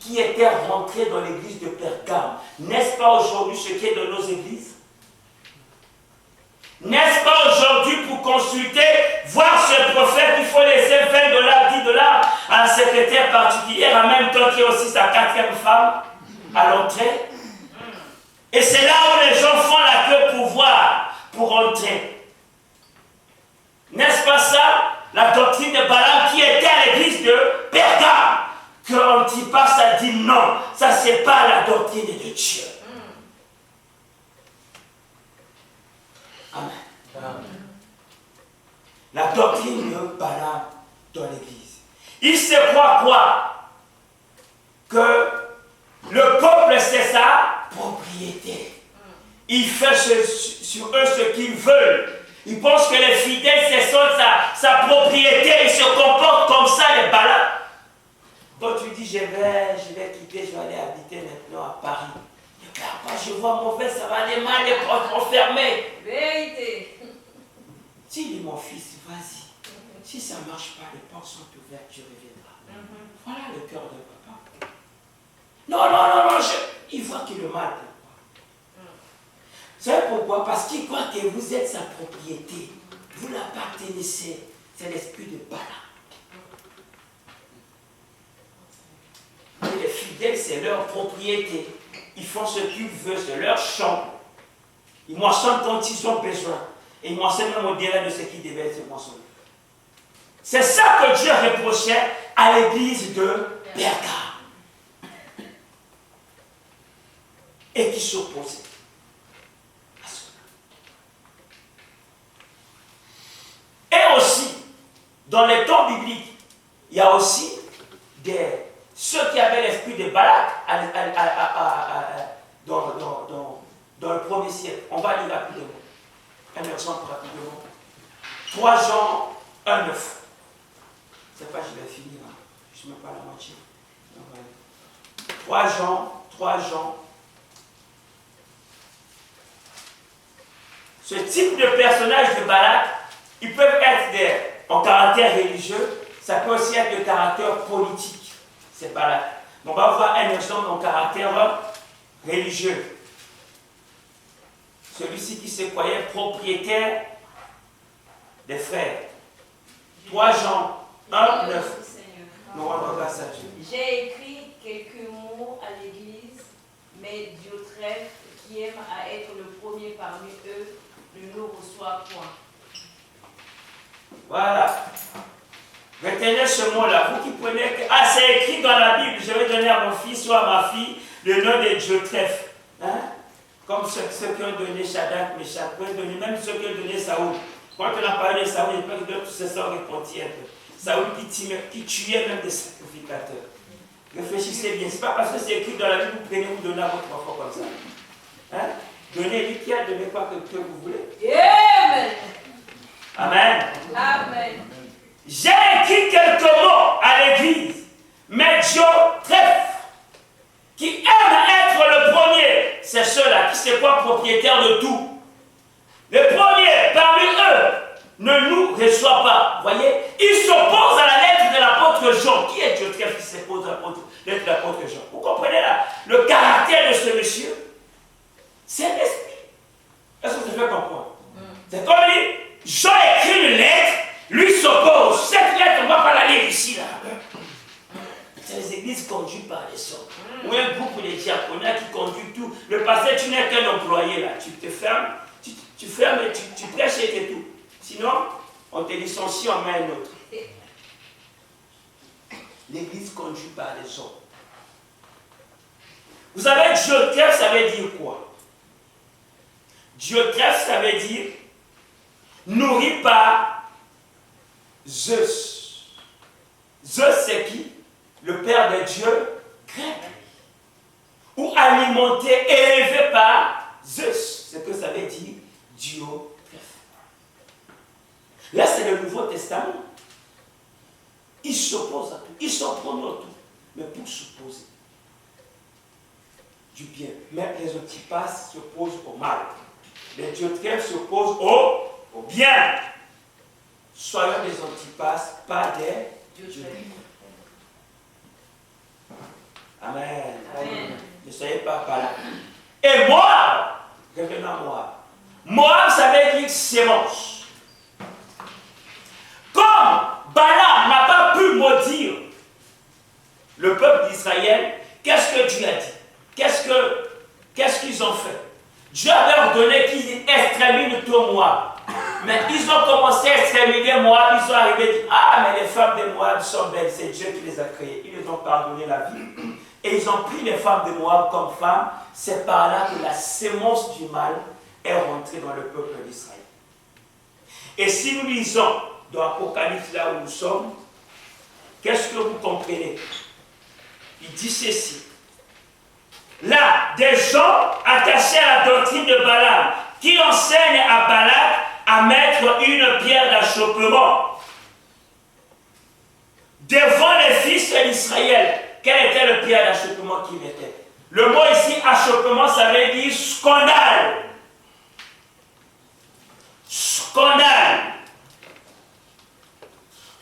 qui était rentré dans l'église de Pergame. N'est-ce pas aujourd'hui ce qui est dans nos églises? N'est-ce pas aujourd'hui pour consulter, voir ce prophète, il faut laisser $20, $10 à un secrétaire particulier, en même temps qu'il y a aussi sa 4e femme à l'entrée? Et c'est là où les gens font la queue pour voir, pour entrer. N'est-ce pas ça, la doctrine de Balaam qui était à l'église de Pergame? Que Antipas a dit non, ça c'est pas la doctrine de Dieu. Amen. Amen. La doctrine de Balaam dans l'église. Il se croit quoi? Que le peuple c'est sa propriété. Il fait sur eux ce qu'ils veulent. Ils pensent que les fidèles, ce sont sa propriété. Ils se comportent comme ça, les Balaam. Quand tu dis, je vais quitter, je vais aller habiter maintenant à Paris. Ne regarde pas, je vois mauvais, ça va aller mal, les portes vont fermer. Vérité. Si dit mon fils, vas-y. Si ça ne marche pas, les portes sont ouvertes, tu reviendras. Voilà le cœur de papa. Non, il voit qu'il le mal. Vous savez pourquoi? Parce qu'il croit que vous êtes sa propriété. Vous l'appartenissez. C'est l'esprit de Balaam. Et les fidèles, c'est leur propriété. Ils font ce qu'ils veulent, c'est leur champ. Ils moissonnent quand ils ont besoin. Et ils moissonnent même au-delà de ce qui devait être moissonné. C'est ça que Dieu reprochait à l'église de Pergame. Et qui s'opposait. Et aussi, dans les temps bibliques, il y a aussi ceux qui avaient l'esprit de Balak, dans le premier siècle. On va lire rapidement. Un exemple rapidement. 3 Jean 1, 9. C'est pas, je vais finir. Hein. Je ne mets pas la moitié. 3 Jean. Ce type de personnage de Balak, ils peuvent être en caractère religieux, ça peut aussi être de caractère politique. C'est Balak. On va voir un exemple en caractère religieux. Celui-ci qui se croyait propriétaire des frères. 3 Jean 1, 9. Non, on va voir ça. J'ai écrit quelques mots à l'Église, mais Diotrephe, qui aime à être le premier parmi eux, ne nous reçoit point. Voilà. Retenez ce mot-là. Vous qui prenez que... Ah, c'est écrit dans la Bible. Je vais donner à mon fils ou à ma fille le nom de Diotrephe. Hein? Comme ceux qui ont donné Shadrach, Meshach, même ceux qui ont donné Saoul. Quand on a parlé de Saoul, il n'y a pas que tout ce sort repentis un peu. Saoul qui tuait même des sacrificateurs. Réfléchissez bien. Ce n'est pas parce que c'est écrit dans la Bible que vous prenez, vous donnez à votre enfant comme ça. Hein? Donnez-lui qui a donné quoi que vous voulez. Amen. Amen. Amen. J'ai écrit quelques mots à l'église, mais Diotrephe, qui aime être le premier, c'est ceux-là qui se croient propriétaires de tout. Le premier parmi eux ne nous reçoit pas. Voyez, il s'oppose à la lettre de l'apôtre Jean. Qui est Diotrephe qui s'oppose à la lettre de l'apôtre Jean? Vous comprenez là le caractère de ce monsieur? C'est l'esprit. Est-ce que vous avez comprendre? C'est comme lui, Jean écrit une lettre, lui s'oppose. Cette lettre, on ne va pas la lire ici, là. C'est les églises conduites par les sons. Ou un groupe de diaconats qui conduit tout. Le pasteur, tu n'es qu'un employé, là. Tu te fermes, tu fermes et tu prêches et c'est tout. Sinon, on te licencie, on met un autre. L'église conduite par les sons. Vous savez, Diotrephe, ça veut dire quoi? Diotrephe, ça veut dire nourri par Zeus. Zeus, c'est qui? Le père de Dieu grec. Ou alimenté, élevé par Zeus. C'est ce que ça veut dire Diotrephe. Là, c'est le Nouveau Testament. Il s'oppose à tout. Il s'oppose à tout. Mais pour s'opposer du bien. Mais les antipasses s'opposent au mal. Les Diotrephes s'opposent au bien. Soyons des antipasses, pas des Diotrephes. Amen. Amen. Ne soyez pas là. Et Moab, revenons à Moab. Moab, ça veut dire sémence. Comme Balaam n'a pas pu maudire le peuple d'Israël, qu'est-ce que Dieu a dit? Qu'est-ce qu'ils ont fait? Dieu avait ordonné qu'ils exterminent tout Moab. Mais ils ont commencé à exterminer Moab, ils sont arrivés et dit, ah, mais les femmes de Moab sont belles, c'est Dieu qui les a créées. Ils les ont pardonné la vie. Et ils ont pris les femmes de Moab comme femmes. C'est par là que la sémence du mal est rentrée dans le peuple d'Israël. Et si nous lisons dans l'Apocalypse, là où nous sommes, qu'est-ce que vous comprenez? Il dit ceci. Là, des gens attachés à la doctrine de Balaam, qui enseignent à Balak à mettre une pierre d'achoppement devant les fils d'Israël. Quelle était la pierre d'achoppement qu'ils mettaient? Le mot ici, achoppement, ça veut dire scandale. Scandale.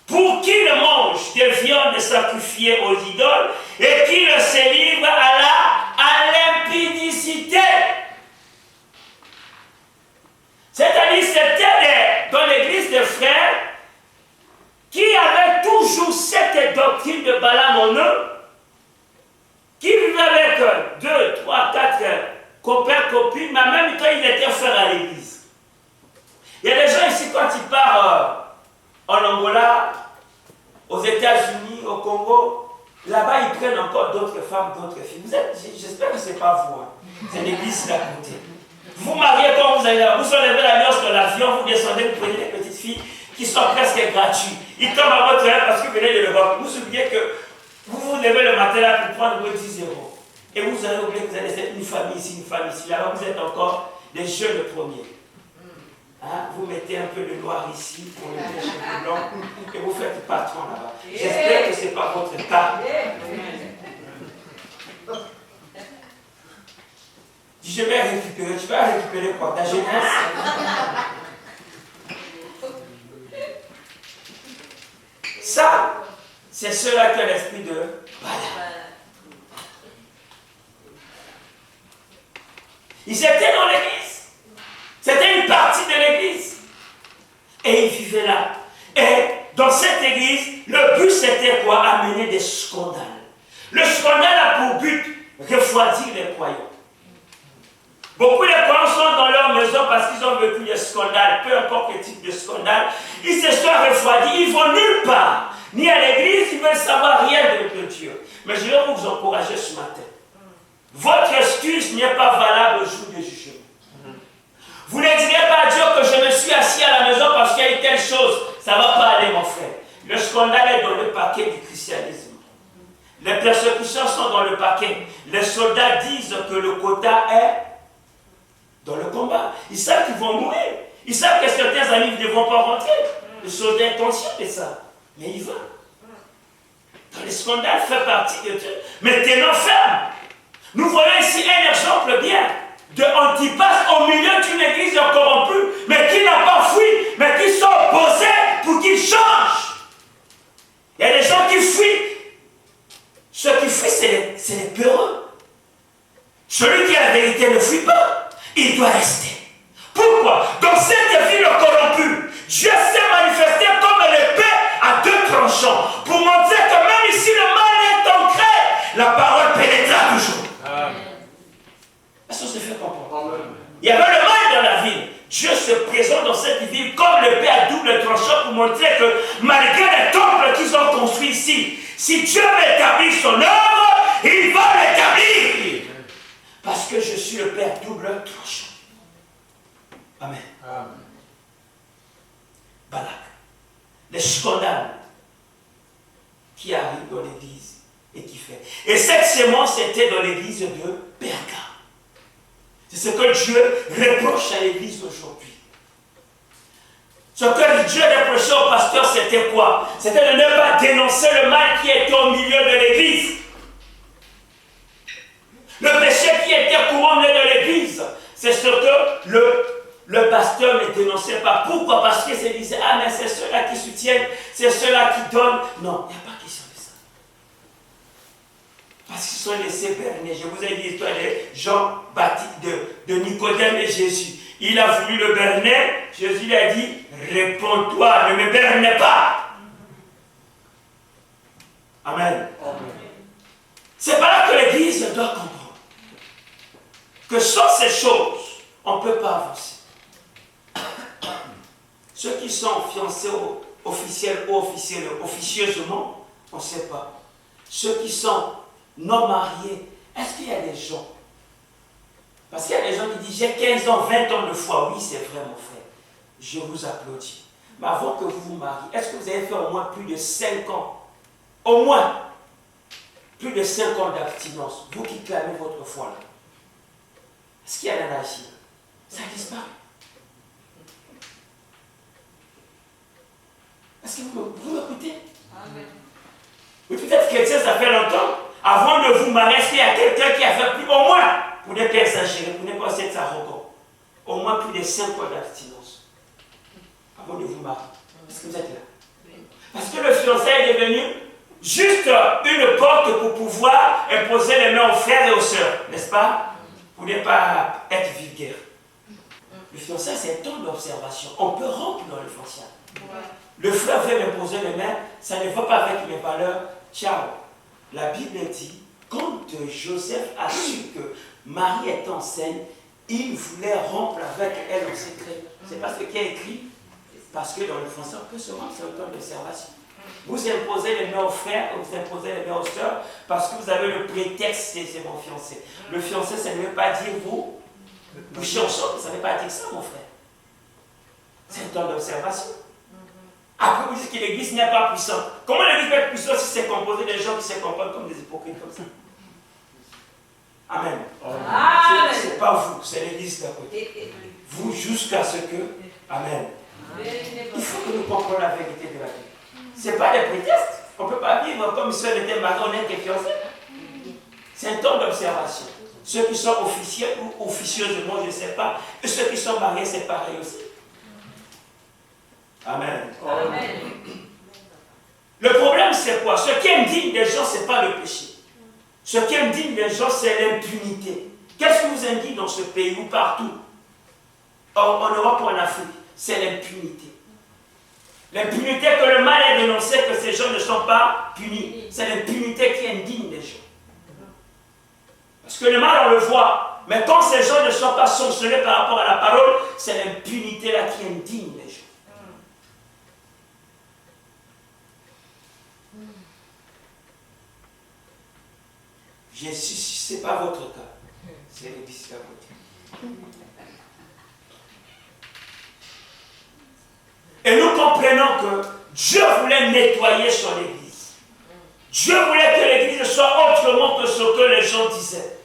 Pour qu'ils mangent des viandes sacrifiées aux idoles et qu'ils se livrent à l'impudicité. C'est-à-dire, c'était dans l'église des frères qui avaient toujours cette doctrine de Balaam en eux, qui vivaient avec 2, 3, 4 copains, copines, mais en même temps, ils étaient frères à l'église. Il y a des gens ici, quand ils partent en Angola, aux États-Unis, au Congo, là-bas, ils prennent encore d'autres femmes, d'autres filles. J'espère que ce n'est pas vous. Hein. C'est l'église d'à côté. Vous mariez quand vous allez là, vous enlevez l'alliance de l'avion, vous descendez, vous prenez des petites filles qui sont presque gratuites. Ils tombent à votre aile parce que vous venez de l'Europe. Vous oubliez que vous vous levez le matin là pour prendre vos 10 euros. Et vous avez oublié que vous allez être une famille ici, une famille ici. Là-bas, vous êtes encore des jeunes premiers. Hein? Vous mettez un peu de noir ici pour les cheveux blancs et vous faites patron là-bas. J'espère que ce n'est pas votre cas. Je vais récupérer. Tu vas récupérer quoi? Ta jeunesse? Ça, c'est cela qui a l'esprit de Balaam. Ils étaient dans l'église. C'était une partie de l'église. Et ils vivaient là. Et dans cette église, le but c'était quoi? Amener des scandales. Le scandale a pour but refroidir les croyants. Beaucoup de croyants sont dans leur maison parce qu'ils ont vécu des scandales, peu importe quel type de scandale. Ils se sont refroidis, ils vont nulle part. Ni à l'église, ils ne veulent savoir rien de Dieu. Mais je vais vous encourager ce matin. Votre excuse n'est pas valable au jour du jugement. Vous ne direz pas à Dieu que je me suis assis à la maison parce qu'il y a eu telle chose. Ça ne va pas aller, mon frère. Le scandale est dans le paquet du christianisme. Les persécutions sont dans le paquet. Les soldats disent que le quota est dans le combat. Ils savent qu'ils vont mourir. Ils savent que certains amis ne vont pas rentrer. Le soldat est conscient de ça. Mais il va. Dans les scandales, fait partie de Dieu. Mais tenons ferme. Nous voyons ici un exemple bien de Antipas au milieu d'une église corrompue, mais qui n'a pas fui, mais qui sont opposés pour qu'il change. Il y a des gens qui fuient. Ceux qui fuient, c'est les peureux. Celui qui a la vérité ne fuit pas. Il doit rester. Pourquoi? Dans cette ville corrompue, Dieu s'est manifesté comme l'épée à deux tranchants pour montrer que même ici le mal est ancré, la parole pénétrera toujours. Est-ce que ça se fait comprendre? Il y avait le mal dans la ville. Dieu se présente dans cette ville comme l'épée à double tranchant pour montrer que malgré les temples qu'ils ont construits ici, si Dieu veut établir son œuvre, il va l'établir. Parce que je suis le Père double tranchant. Amen. Balak. Les scandales qui arrivent dans l'église et qui fait. Et cette sémence était dans l'église de Perga. C'est ce que Dieu reproche à l'église aujourd'hui. Ce que Dieu reprochait au pasteur, c'était quoi? C'était de ne pas dénoncer le mal qui était au milieu de l'église. Le péché qui était courant de l'église, c'est ce que le pasteur ne dénonçait pas. Pourquoi? Parce qu'il se disait, ah mais c'est ceux-là qui soutiennent, c'est ceux-là qui donnent. Non, il n'y a pas question de ça. Parce qu'ils sont laissés berner. Je vous ai dit l'histoire de Jean-Baptiste, de Nicodème et Jésus. Il a voulu le berner. Jésus lui a dit, réponds-toi, ne me berne pas. Amen. C'est pas là que l'Église doit comprendre. Que sans ces choses, on ne peut pas avancer. Ceux qui sont fiancés officiels ou officieusement, on ne sait pas. Ceux qui sont non mariés, est-ce qu'il y a des gens? Parce qu'il y a des gens qui disent, j'ai 15 ans, 20 ans de foi. Oui, c'est vrai, mon frère. Je vous applaudis. Mais avant que vous vous mariez, est-ce que vous avez fait au moins plus de 5 ans? Au moins plus de 5 ans d'abstinence. Vous qui clamez votre foi là. Est-ce qu'il y a l'anarchie? Ça disparaît. Est-ce que vous m'écoutez? Oui, peut-être chrétien, ça fait longtemps. Avant de vous marier, est-ce qu'il y a quelqu'un qui a fait plus, au moins, pour ne pas exagérer, pour ne pas être arrogant, au moins plus de 5 ans d'abstinence avant de vous marier? Est-ce que vous êtes là? Parce que le fiançailles est devenu juste une porte pour pouvoir imposer les mains aux frères et aux sœurs, n'est-ce pas? Pour ne pas être vulgaire. Le fiançailles, c'est un temps d'observation. On peut rompre dans le fiançailles. Le frère veut m'imposer les mains, ça ne va pas avec mes valeurs. Ciao. La Bible dit, quand Joseph a su que Marie est enceinte, il voulait rompre avec elle en secret. C'est pas ce qui est écrit. Parce que dans le français, on peut se rendre, c'est un temps d'observation. Vous imposez les mains aux frères, vous imposez les mains aux sœurs, parce que vous avez le prétexte, c'est mon fiancé. Le fiancé, ça ne veut pas dire vous couchez ensemble, ça ne veut pas dire ça, mon frère. C'est un temps d'observation. Après, vous dites que l'église n'est pas puissante. Comment l'église peut être puissante si c'est composé des gens qui se comportent comme des hypocrites comme ça? Amen. Amen. Ce n'est pas vous, c'est l'église d'à côté. Vous jusqu'à ce que... Amen. Il faut que nous comprenions la vérité de la vie. Ce n'est pas des prétextes. On ne peut pas vivre comme si on était marié, on était fiancé. C'est un temps d'observation. Ceux qui sont officieux ou officieusement, je ne sais pas. Et ceux qui sont mariés, c'est pareil aussi. Amen. Amen. Le problème, c'est quoi? Ce qui indigne les gens, ce n'est pas le péché. Ce qui indigne les gens, c'est l'impunité. Qu'est-ce qui vous indigne dans ce pays ou partout? En Europe ou en Afrique, c'est l'impunité. L'impunité que le mal est dénoncé, que ces gens ne sont pas punis. C'est l'impunité qui indigne les gens. Parce que le mal, on le voit. Mais quand ces gens ne sont pas sanctionnés par rapport à la parole, c'est l'impunité là qui indigne les gens. J'insiste, ce n'est pas votre cas. C'est l'église à côté. Et nous comprenons que Dieu voulait nettoyer son église. Dieu voulait que l'église soit autrement que ce que les gens disaient.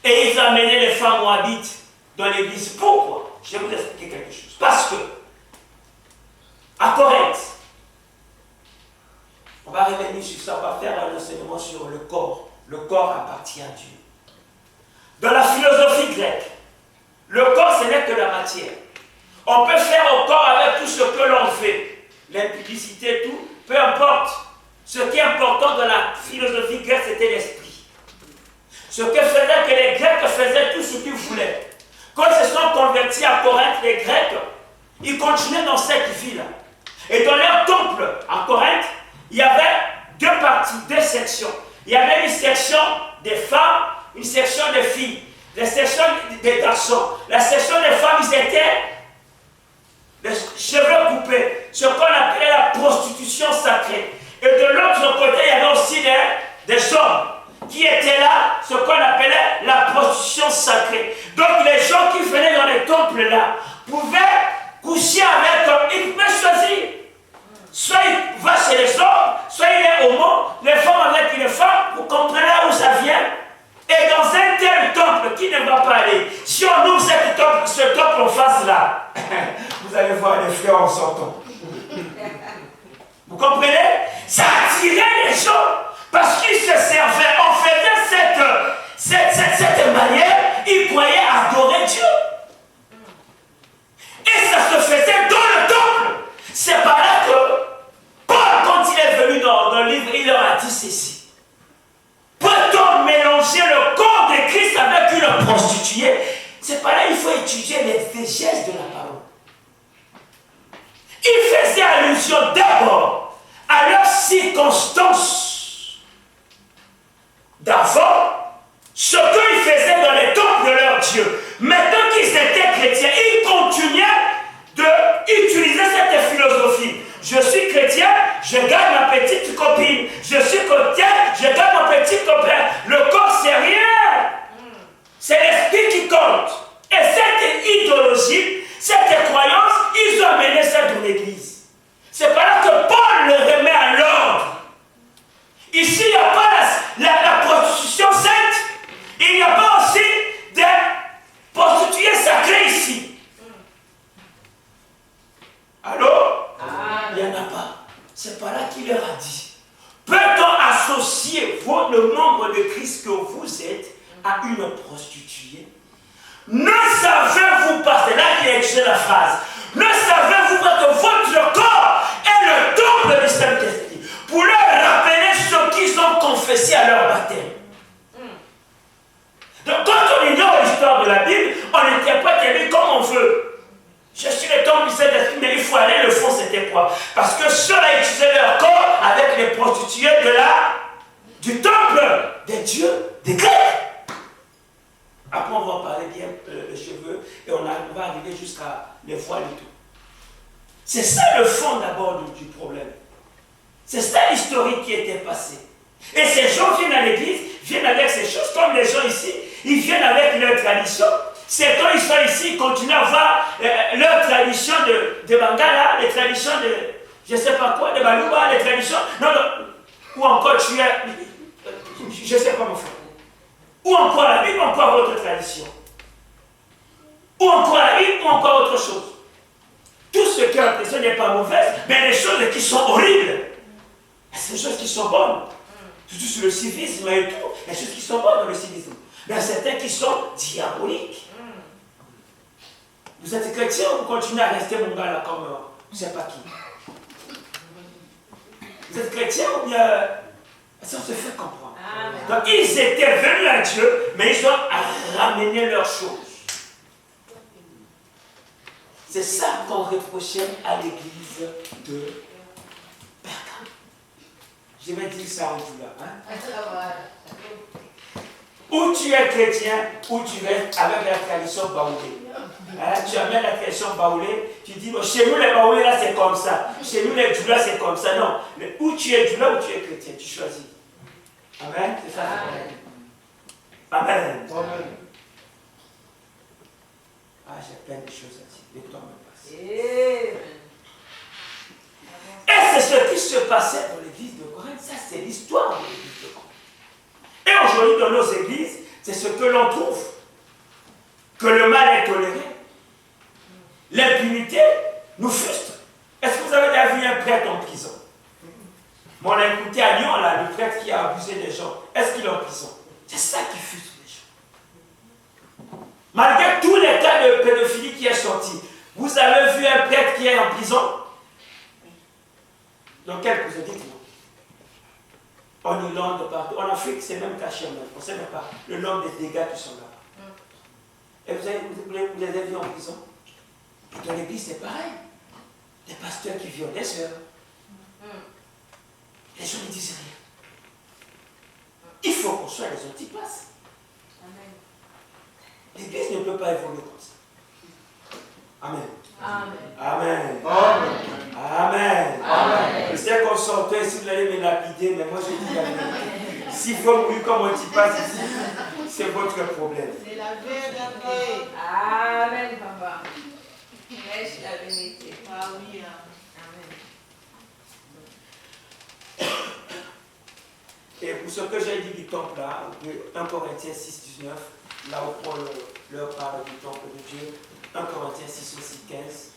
Et ils amenaient les femmes moabites dans l'église. Pourquoi? Je vais vous expliquer quelque chose. Parce que, à Corinthe, on va revenir sur ça, on va faire un enseignement sur le corps. Le corps appartient à Dieu. Dans la philosophie grecque, le corps, ce n'est que la matière. On peut faire au corps avec tout ce que l'on fait. L'impudicité, tout, peu importe. Ce qui est important dans la philosophie grecque, c'était l'esprit. Ce que faisait que les Grecs faisaient tout ce qu'ils voulaient. Quand ils se sont convertis à Corinthe, les Grecs, ils continuaient dans cette vie-là. Et dans leur temple à Corinthe, il y avait deux parties, deux sections. Il y avait une section des femmes, une section des filles. La section des garçons. La section des femmes, ils étaient les cheveux coupés. Ce qu'on appelait la prostitution sacrée. Et de l'autre côté, il y avait aussi des hommes qui étaient là, ce qu'on appelait la prostitution sacrée. Donc les gens qui venaient dans les temples là pouvaient coucher avec, ils pouvaient choisir. Soit il va chez les hommes, soit il est homo, les femmes avec les femmes, vous comprenez là où ça vient? Et dans un tel temple, qui ne va pas aller? Si on ouvre ce temple en face là, vous allez voir les frères en sortant. Vous comprenez? Ça attirait les gens parce qu'ils se servaient. On faisait cette manière, ils croyaient adorer Dieu. Et ça se faisait dans le temple. C'est par là que Paul, quand il est venu dans le livre, il leur a dit ceci. Peut-on mélanger le corps de Christ avec une prostituée? C'est par là qu'il faut étudier les gestes de la parole. Il faisait allusion d'abord à leurs circonstances d'avant, ce qu'ils faisaient dans les temples de leur Dieu. Maintenant qu'ils étaient chrétiens, ils continuaient d'utiliser cette philosophie. Je suis chrétien, je garde ma petite copine. Je suis chrétien, je garde mon petit copain. Le corps, c'est rien. C'est l'esprit qui compte. Et cette idéologie, cette croyance, ils ont amené ça dans l'église. C'est par là que Paul le remet à l'ordre. Ici, il n'y a pas la prostitution sainte. Il n'y a pas aussi des prostituées sacrées ici. Allô? Il n'y en a pas. C'est par là qu'il leur a dit. Peut-on associer le membre de Christ que vous êtes à une prostituée? Ne savez-vous pas, c'est là qu'il a écrit la phrase, ne savez-vous pas que votre corps est le temple du Saint-Esprit? Pour leur rappeler ce qu'ils ont confessé à leur baptême. Donc quand on ignore l'histoire de la Bible, on interprète la Bible comme on veut. Je suis le temple du Saint-Esprit, mais il faut aller le fond, c'était quoi? Parce que ceux-là utilisaient leur corps avec les prostituées du temple des dieux, des Grecs. Après, on va parler bien les cheveux et on va arriver jusqu'à les voiles et tout. C'est ça le fond d'abord du problème. C'est ça l'historique qui était passé. Et ces gens viennent à l'église, viennent avec ces choses, comme les gens ici, ils viennent avec leur tradition. C'est quand ils sont ici, ils continuent à voir leur tradition de Bangala, les traditions de, je ne sais pas quoi, de Balouba, les traditions, non, ou encore tu es, Je ne sais pas, mon frère. Ou encore la Bible, ou encore votre tradition. Ou encore la Bible, ou encore autre chose. Tout ce qui est en question n'est pas mauvais, mais les choses qui sont horribles, c'est les choses qui sont bonnes. Surtout sur le civisme et tout, les choses qui sont bonnes dans le civisme. Mais il y a certains qui sont diaboliques. Vous êtes chrétien ou vous continuez à rester mon gars là comme je ne sais pas qui? Vous êtes chrétien ou bien ça se fait comprendre? Donc ils étaient venus à Dieu, mais ils ont ramené leurs choses. C'est ça qu'on reprochait à l'église de Pergamon. Je vais dire ça en tout là. Ou tu es chrétien, ou tu restes avec la tradition baoulée. Tu amènes la tradition baoulée, tu dis, bon, chez nous les baoulés là c'est comme ça, chez nous les djoulas c'est comme ça. Non, mais ou tu es djoula ou tu es chrétien, tu choisis. Amen, c'est ça. Amen. Amen. Ah, j'ai plein de choses à dire, le temps me passe. Et c'est ce qui se passait dans l'église de Corinthe, ça c'est l'histoire de l'église de Corinthe. Et aujourd'hui, dans nos églises, c'est ce que l'on trouve. Que le mal est toléré. L'impunité nous frustre. Est-ce que vous avez déjà vu un prêtre en prison? On a écouté à Lyon, là, le prêtre qui a abusé des gens. Est-ce qu'il est en prison? C'est ça qui frustre les gens. Malgré tous les cas de pédophilie qui est sorti, vous avez vu un prêtre qui est en prison? Dans quel prison? Dites-moi. En Irlande, partout. En Afrique, c'est même caché même. On ne sait même pas le nombre des dégâts qui sont là-bas. Et vous les avez vus en prison? Et dans l'église, c'est pareil. Des pasteurs qui violent des sœurs. Les gens ne disent rien. Il faut qu'on soit les antipasses. L'église ne peut pas évoluer comme ça. Amen. Amen. Amen. Amen. Amen. Amen. Je sais qu'on sortait si vous allez me lapider, mais moi je dis la vérité. S'il faut mourir comme antipasse ici, c'est votre problème. C'est la vérité. Amen, papa. Prêche la vérité. Ah oui. Amen. Et pour ce que j'ai dit du temple là, 1 Corinthiens 6, 19, là où Paul leur parle du temple de Dieu, 1 Corinthiens 6 aussi 15,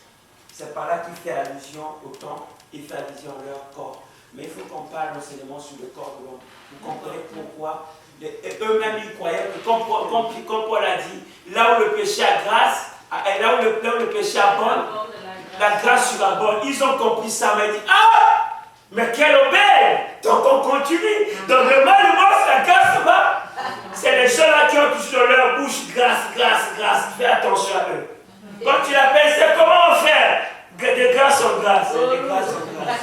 c'est par là qu'il fait allusion au temple, il fait allusion à leur corps. Mais il faut qu'on parle enseignement sur le corps de l'homme. Vous comprenez pourquoi eux-mêmes ils croyaient que, comme Paul a dit, là où le péché a grâce, là où le péché abonde, la grâce surabonde. Ils ont compris ça, mais ils disent, ah! Mais quelle aubaine! Donc on continue. Donc le mal la grâce va. C'est les gens là qui ont toujours dans leur bouche grâce, grâce, grâce. Fais attention à eux. Quand tu l'appelles, c'est comment faire? De grâce en grâce. De grâce en grâce.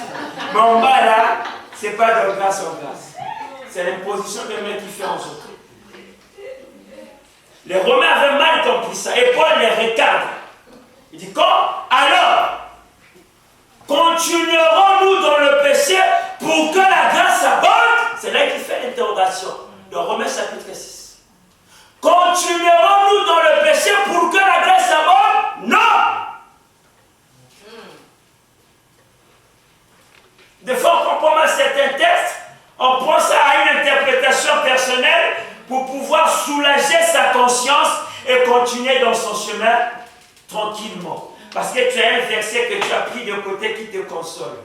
Mais en bas là, c'est pas de grâce en grâce. C'est l'imposition de main qui fait en autres. Les Romains avaient mal compris ça. Et Paul les recadre. Il dit, alors, continuerons-nous dans le péché pour que la grâce abonde? C'est là qu'il fait l'interrogation. Dans Romains chapitre 6. Continuerons-nous dans le péché pour que la grâce abonde? Non! Des fois, on comprend mal certains textes, on prend ça à une interprétation personnelle pour pouvoir soulager sa conscience et continuer dans son chemin tranquillement. Parce que tu as un verset que tu as pris de côté qui te console.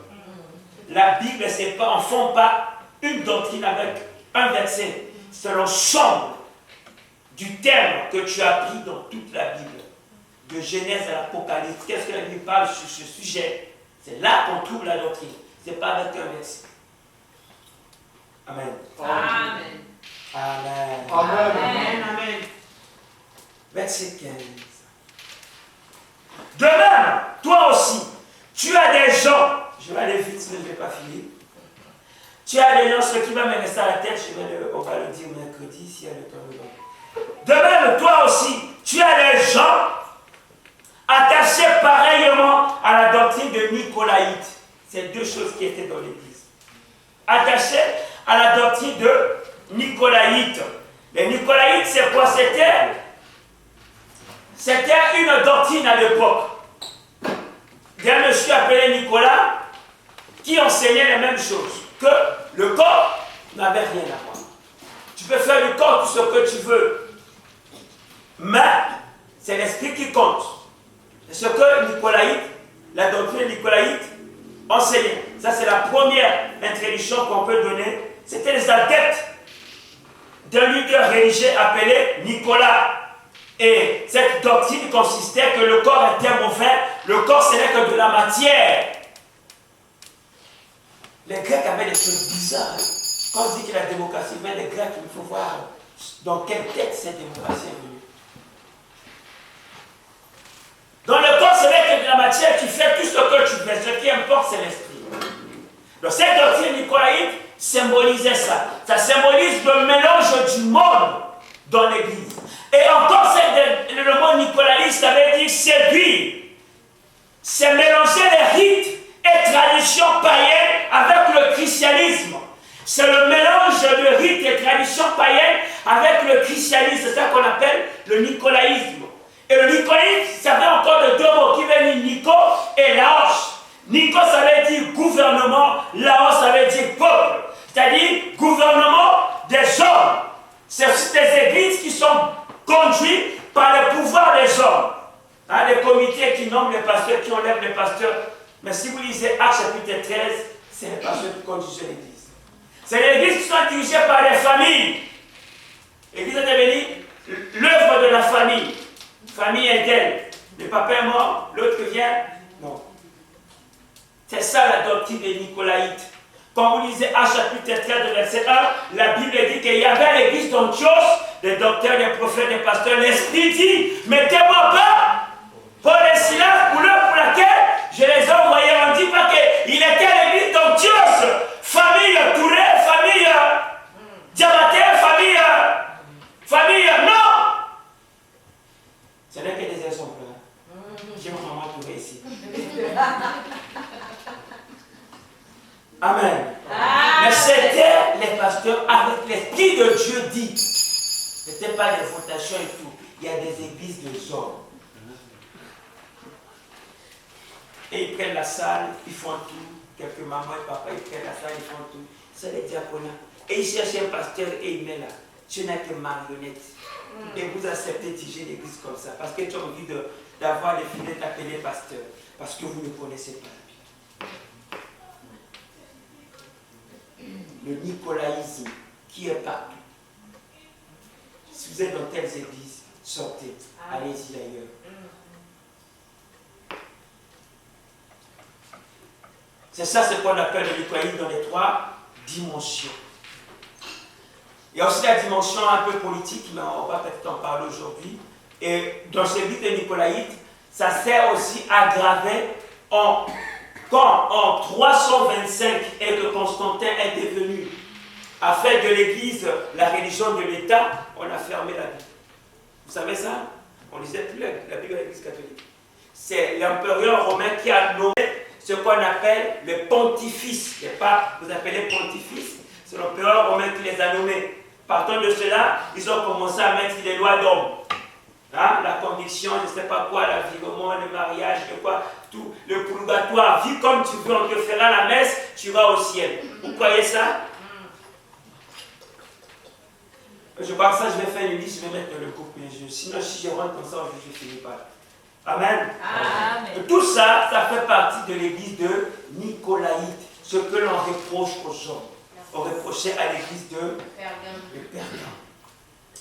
La Bible, c'est pas, on ne fonde pas une doctrine avec un verset. C'est l'ensemble du terme que tu as pris dans toute la Bible. De Genèse à l'Apocalypse. Qu'est-ce que la Bible parle sur ce sujet? C'est là qu'on trouve la doctrine. Ce n'est pas avec un verset. Amen. Amen. Amen. Amen. Amen. Amen. Verset 15. De même, toi aussi, tu as des gens, je vais aller vite, mais je ne vais pas finir. Tu as des gens, ce qui va me rester à la tête, on va le dire mercredi, s'il y a le temps de voir. De même, toi aussi, tu as des gens attachés pareillement à la doctrine de Nicolaïte. C'est deux choses qui étaient dans l'Église. Attachés à la doctrine de Nicolaïte. Les Nicolaïtes, c'est quoi? C'était une doctrine à l'époque. Il y a un monsieur appelé Nicolas qui enseignait les mêmes choses, que le corps n'avait rien à voir. peux faire du corps tout ce que tu veux. Mais c'est l'esprit qui compte. C'est ce que Nicolaïte, la doctrine nicolaïte, enseignait. Ça, c'est la première introduction qu'on peut donner. C'était les adeptes d'un leader religieux appelé Nicolas. Et cette doctrine consistait que le corps était mauvais, le corps ce n'est que de la matière. Les Grecs avaient des choses bizarres. Quand on dit que la démocratie vient des Grecs, il faut voir dans quelle tête cette démocratie est venue. Dans le corps, ce n'est que de la matière qui fait tout ce que tu fais. Ce qui importe, c'est l'esprit. Donc cette doctrine nicolaïte symbolisait ça. Ça symbolise le mélange du monde dans l'Église. Et encore, le mot nicolaïste, ça veut dire séduire. C'est mélanger les rites et traditions païennes avec le christianisme. C'est le mélange de rites et traditions païennes avec le christianisme. C'est ça qu'on appelle le nicolaïsme. Et le nicolaïsme, ça vient encore de deux mots qui viennent dire Nico et Laos. Nico, ça veut dire gouvernement, Laos, ça veut dire peuple. C'est-à-dire gouvernement des hommes. C'est aussi des églises qui sont conduites par le pouvoir des hommes. Hein, les comités qui nomment les pasteurs, qui enlèvent les pasteurs. Mais si vous lisez Actes chapitre 13, c'est les pasteurs qui conduisent l'église. C'est les églises qui sont dirigées par les familles. L'église est devenue l'œuvre de la famille. Famille est-elle? Le papa est mort, l'autre vient? Non. C'est ça la doctrine des Nicolaïtes. Quand vous lisez Actes chapitre 13, verset 1, la Bible dit qu'il y avait l'église d'Antioche, des docteurs, des prophètes, des pasteurs. L'Esprit dit, mettez-moi pas Paul et Silas pour l'heure pour laquelle je les ai envoyés. On ne dit pas qu'il était à l'église d'Antioche. Famille Touré, famille Diabaté, famille, non! Ce n'est que des exemples. J'ai vraiment trouvé ici. Amen. Mais c'était les pasteurs avec l'Esprit de Dieu dit. Ce n'était pas des votations et tout. Il y a des églises de hommes. Et ils prennent la salle, ils font tout. Quelques mamans et papas, ils prennent la salle, ils font tout. C'est les diaconats. Et ils cherchent un pasteur et il met là. Tu n'es que marionnette. Et vous acceptez de diriger l'église comme ça. Parce que tu as envie d'avoir les filets d'appeler pasteur. Parce que vous ne connaissez pas la Bible. Le nicolaïsme qui est partout. Si vous êtes dans telles églises, sortez. Allez-y ailleurs. C'est ça ce qu'on appelle le nicolaïsme dans les trois dimensions. Il y a aussi la dimension un peu politique, mais on va peut-être en parler aujourd'hui. Et dans ce livre de Nicolaïte, ça sert aussi à graver quand en 325 et que Constantin est devenu, a fait de l'Église la religion de l'État, on a fermé la Bible. Vous savez ça? On lisait plus la Bible de l'Église catholique. C'est l'empereur romain qui a nommé ce qu'on appelle le pontifice. Les papes, vous appelez pontifice, c'est l'empereur romain qui les a nommés. Partant de cela, ils ont commencé à mettre des lois d'homme. Hein? La conviction, je ne sais pas quoi, l'avilement, le mariage, le quoi, tout, le purgatoire. Vis comme tu veux, on te fera la messe, tu vas au ciel. Vous croyez ça? Je crois que ça, je vais faire une liste, je vais mettre dans le groupe. Sinon, si je rentre comme ça, je finis pas. Amen. Amen. Tout ça, ça fait partie de l'église de Nicolaïte. Ce que l'on reproche aux hommes. On reprochait à l'église de Pergame.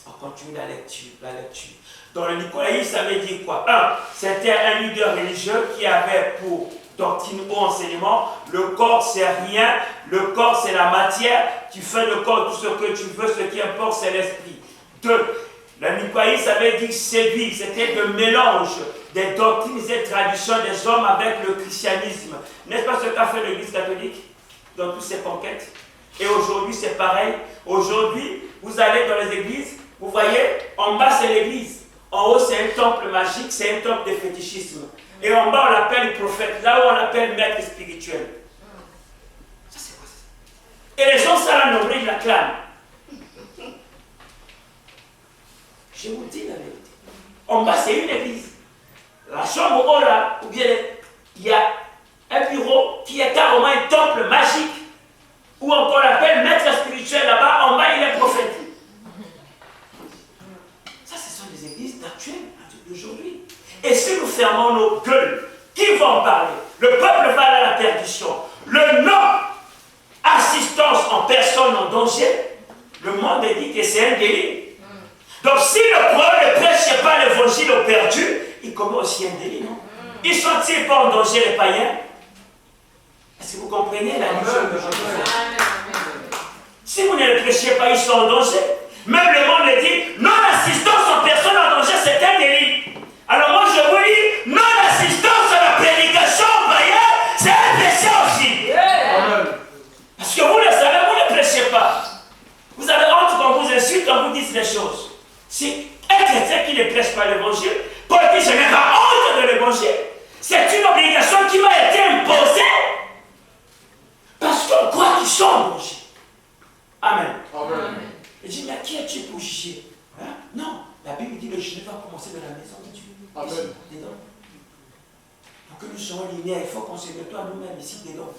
On continue la lecture. Dans le nicolaïsme, ça veut dire quoi? C'était un leader religieux qui avait pour doctrine ou enseignement, le corps c'est rien, le corps c'est la matière, tu fais le corps tout ce que tu veux, ce qui importe c'est l'esprit. 2. Le nicolaïsme, ça veut dire séduire, c'était le mélange des doctrines et traditions des hommes avec le christianisme. N'est-ce pas ce qu'a fait l'Église catholique dans toutes ses conquêtes? Et aujourd'hui, c'est pareil. Aujourd'hui, vous allez dans les églises, vous voyez, en bas, c'est l'église. En haut, c'est un temple magique, c'est un temple de fétichisme. Et en bas, on l'appelle prophète. Là où on l'appelle maître spirituel. Ça, c'est quoi ça? Et les gens, ça la nombril, ils l'acclament. Je vous dis la vérité. En bas, c'est une église. La chambre haut, là, ou bien il y a un bureau qui est carrément un temple magique. Ou encore on l'appelle maître spirituel là-bas, en bas il est prophète. aujourd'hui. Et si nous fermons nos gueules, qui va en parler? Le peuple va aller à la perdition. Le non-assistance en personne en danger, le monde dit que c'est un délit. Donc si le croyant ne prêche pas l'évangile aux perdus, il commet aussi un délit, non? Ils sont-ils pas en danger, les païens? Est-ce que vous comprenez la mission que je fais? Si vous ne le prêchez pas, ils sont en danger. Même le monde le dit, non-assistance en personne en danger, c'est un délit. Alors moi je vous dis, non-assistance à la prédication païenne, c'est un péché aussi. Parce que vous le savez, vous ne prêchez pas. Vous avez honte quand vous insulte, quand vous dites des choses. Si un chrétien qui ne prêche pas l'évangile, Paul dit, je n'ai pas honte de l'évangile. C'est une obligation qui m'a été imposée. Parce qu'on croit qu'ils sont en danger. Amen. Amen. Il dit, mais qui es-tu pour juger? Hein? Non, la Bible dit, le jugement va commencer de la maison de Dieu. Amen. Ici, dedans. Pour que nous soyons linéaires, il faut qu'on se nettoie nous-mêmes ici dedans.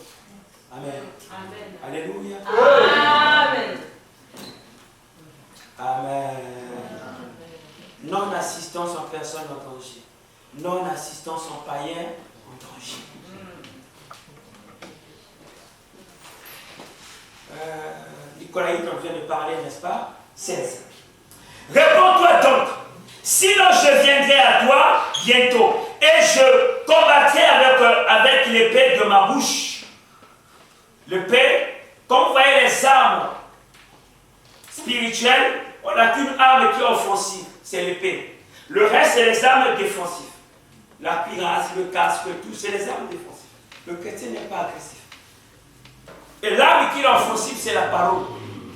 Amen. Amen. Alléluia. Amen. Amen. Non-assistance en personne en danger. Non-assistance en païen en danger. Nicolas, on vient de parler, n'est-ce pas? 16. Réponds-toi donc. Sinon, je viendrai à toi bientôt et je combattrai avec l'épée de ma bouche. L'épée, comme vous voyez les armes spirituelles, on n'a qu'une arme qui est offensive, c'est l'épée. Le reste, c'est les armes défensives. La cuirasse, le casque, tout, c'est les armes défensives. Le chrétien n'est pas agressif. Et l'arme qui est offensive, c'est la parole,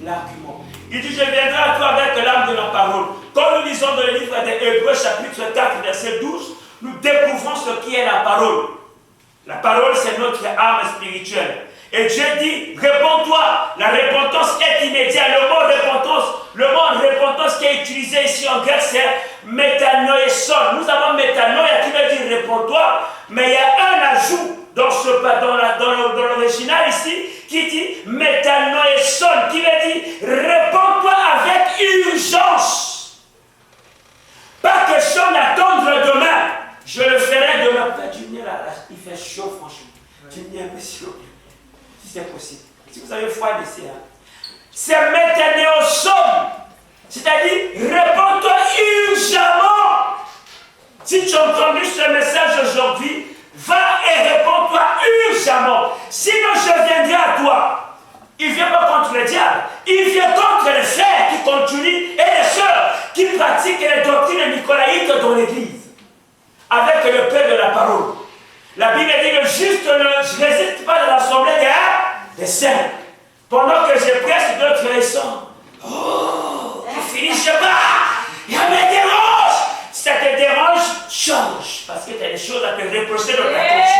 l'argument. Il dit, je viendrai à toi avec l'arme de la parole. Quand nous lisons dans le livre des Hébreux, chapitre 4, verset 12, nous découvrons ce qui est la parole. La parole, c'est notre arme spirituelle. Et Dieu dit, réponds-toi. La repentance est immédiate. Le mot repentance qui est utilisé ici en grec, c'est métanoïson. Nous avons métanoïa qui veut dire réponds-toi, mais il y a un ajout dans l'original ici qui dit métanoïson, qui veut dire réponds-toi avec urgence. Pas question d'attendre demain. Je le ferai demain. Il fait chaud, franchement. Tu me dis un peu chaud. Si c'est possible. Si vous avez froid d'ici, hein. C'est métanoïson. C'est-à-dire, réponds-toi urgemment. Si tu as entendu ce message aujourd'hui, va et réponds-toi urgemment. Sinon, je viendrai à toi. Il ne vient pas contre le diable. Il vient contre les frères qui continuent et les sœurs qui pratiquent les doctrines nicolaïques dans l'église. Avec le paix de la parole. La Bible dit que le juste ne résiste pas dans l'assemblée des saints. Pendant que je prêche, d'autres les sont. Oh, ne finis pas. Il me dérange. Si ça te dérange, change. Parce que tu as des choses à te reprocher dans ta conscience.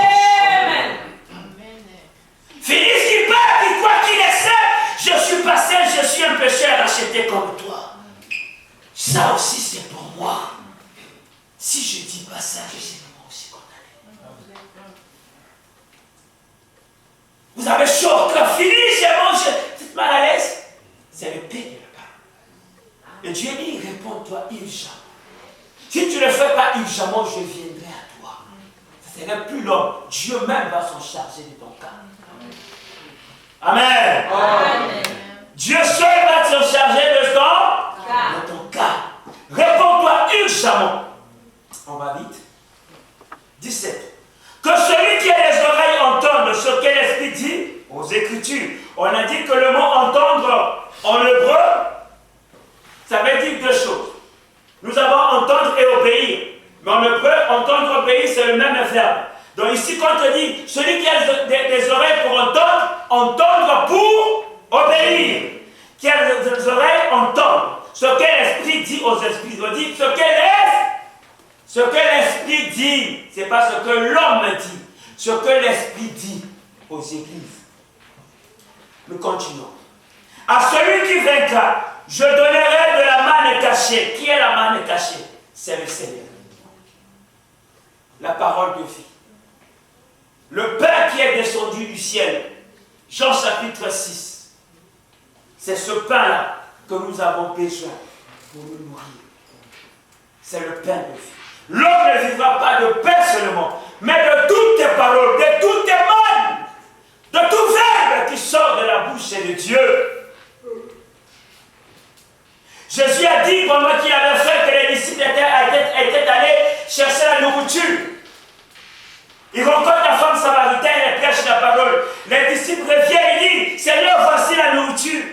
Finis ce qui part, dis quoi qu'il essaie. Je suis passé, je suis un pécheur acheté comme toi. Ça aussi, c'est pour moi. Si je ne dis pas ça, je sais moi aussi condamné. Vous avez chaud, quand fini, j'ai mangé. Vous êtes mal à l'aise. C'est le paix de la parole. Et Dieu dit, réponds-toi urgemment. Si tu ne le fais pas urgemment, je viendrai à toi. Ce serait plus long. Dieu même va s'en charger de ton cas. Amen. Amen. Dieu seul va s'en charger de ton cas. Réponds-toi urgemment. On va vite. 17. Que celui qui a les oreilles entende ce que l'Esprit dit aux Écritures. On a dit que le mot entendre en hébreu, ça veut dire deux choses. Nous avons entendre et obéir. Mais en hébreu, entendre, obéir, c'est le même verbe. Donc ici, quand on dit celui qui a des oreilles pour entendre, entendre pour obéir. Qui a des oreilles, entendre. Ce que l'Esprit dit aux esprits. On dit ce que l'Esprit dit, ce n'est pas ce que l'homme dit. Ce que l'Esprit dit aux églises. Nous continuons. À celui qui vaincra, je donnerai de la manne cachée. Qui est la manne cachée? C'est le Seigneur. La parole de vie. Le pain qui est descendu du ciel. Jean chapitre 6. C'est ce pain-là que nous avons besoin pour nous nourrir. C'est le pain de vie. L'homme ne vivra pas de pain seulement, mais de toutes tes paroles, de toutes tes mains, de tout verbe qui sort de la bouche de Dieu. Jésus a dit pendant qu'il avait fait que les disciples étaient allés chercher la nourriture. Il rencontre la femme samaritaine et prêche la parole. Les disciples reviennent et disent, Seigneur, voici la nourriture.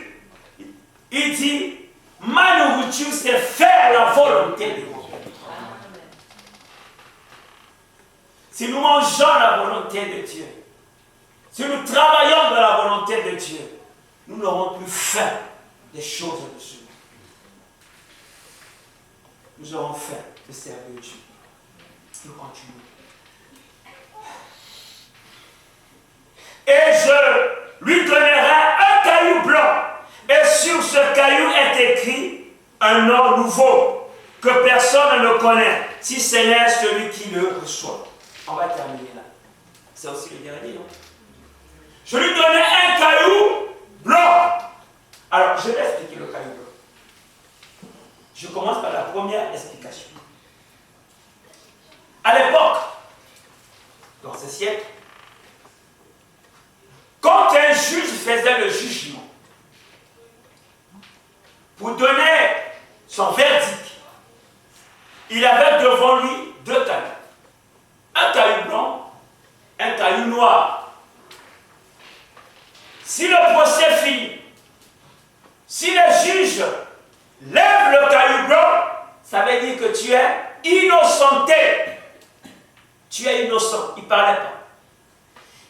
Il dit, ma nourriture, c'est faire la volonté de mon Père. Si nous mangeons la volonté de Dieu, si nous travaillons dans la volonté de Dieu, nous n'aurons plus faim des choses de Dieu. Nous aurons faim de servir Dieu. Nous continuons. Et je lui donnerai un caillou blanc. Et sur ce caillou est écrit un nom nouveau que personne ne connaît, si ce n'est celui qui le reçoit. On va terminer là. C'est aussi le dernier, non? Je lui donnais un caillou blanc. Alors, je vais expliquer le caillou blanc. Je commence par la première explication. À l'époque, dans ce siècle, quand un juge faisait le jugement, pour donner son verdict, il avait devant lui deux cailloux. Un caillou blanc, un caillou noir. Si le procès finit, si le juge lève le caillou blanc, ça veut dire que tu es innocenté. Tu es innocent. Il ne parlait pas.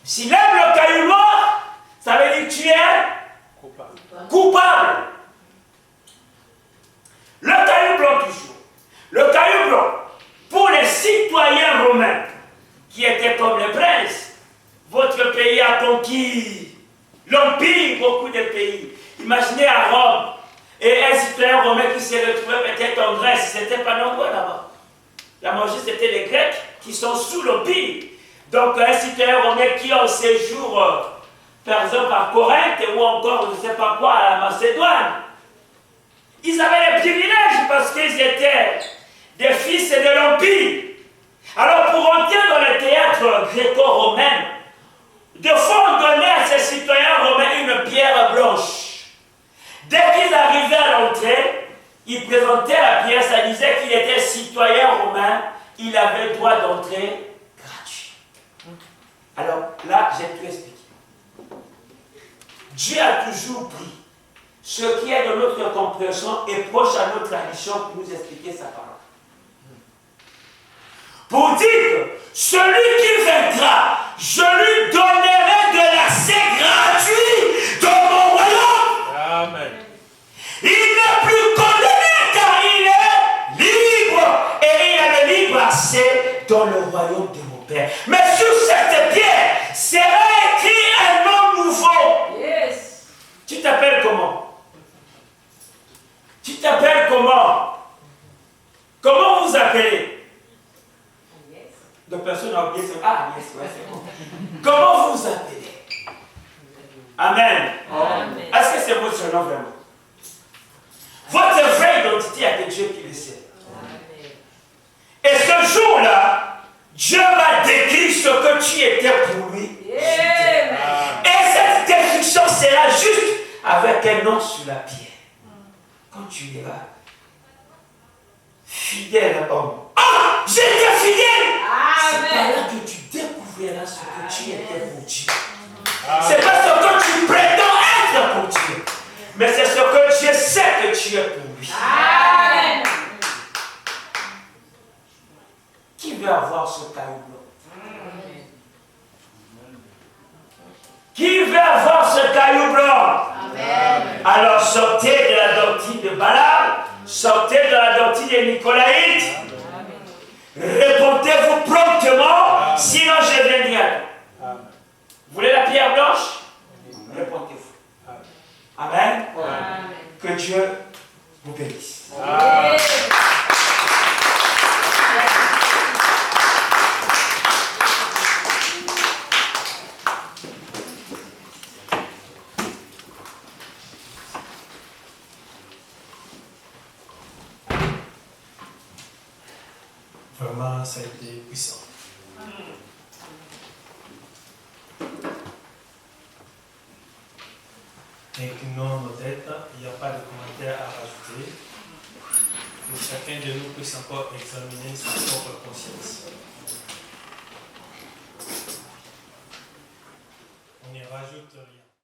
S'il lève le caillou noir, ça veut dire que tu es coupable. Le caillou blanc toujours. Le caillou blanc, pour les citoyens romains, qui étaient comme les princes, votre pays a conquis l'empire, beaucoup de pays. Imaginez à Rome, et un citoyen romain qui s'est retrouvé peut-être en Grèce, c'était pas nombreux là-bas. La majorité, c'était les Grecs qui sont sous l'empire. Donc un citoyen romain qui est en séjour, par exemple à Corinthe, ou encore, je ne sais pas quoi, à la Macédoine, ils avaient les privilèges parce qu'ils étaient des fils de l'empire. Alors pour entrer dans le théâtre gréco-romain, de fois on donnait à ces citoyens romains une pierre blanche. Dès qu'ils arrivaient à l'entrée, ils présentaient la pierre, ça disait qu'il était citoyen romain, il avait droit d'entrée gratuit. Alors là, j'ai tout expliqué. Dieu a toujours pris ce qui est de notre compréhension et proche à notre tradition pour nous expliquer sa parole. Pour dire, celui qui viendra, je lui donnerai de l'accès gratuit dans mon royaume. Amen. Il n'est plus condamné car il est libre et il a le libre accès dans le royaume de mon Père. Mais sur cette pierre sera écrit un nom nouveau. Yes. Tu t'appelles comment? Tu t'appelles comment? Comment vous appelez? Yes. De personnes ont oublié ce... Ah, yes, ouais, c'est bon. Comment vous appelez? Amen. Amen. Est-ce que c'est votre surnom vraiment? Votre vraie identité, il y a que Dieu qui le sait. Amen. Et ce jour-là, Dieu va décrire ce que tu étais pour lui. Yeah. Et cette description sera juste avec un nom sur la pierre. Quand tu iras, fidèle homme. Ah, j'étais fidèle. C'est pas là que tu découvriras ce que tu étais pour Dieu. C'est pas ce que tu prétends être pour Dieu, mais c'est ce que Dieu sait que tu es pour lui. Amen. Qui veut avoir ce caillou blanc? Qui veut avoir ce caillou blanc? Amen. Alors sortez de la doctrine de Balaam, sortez de la doctrine des Nicolaïtes. Répondez-vous promptement, amen, sinon je viendrai. Vous voulez la pierre blanche? Répondez-vous. Amen. Amen. Que Dieu vous bénisse. Amen. Vraiment, ça a été puissant. Inclinons nos têtes, il n'y a pas de commentaire à rajouter. Que chacun de nous puisse encore examiner sa propre conscience. On n'y rajoute rien.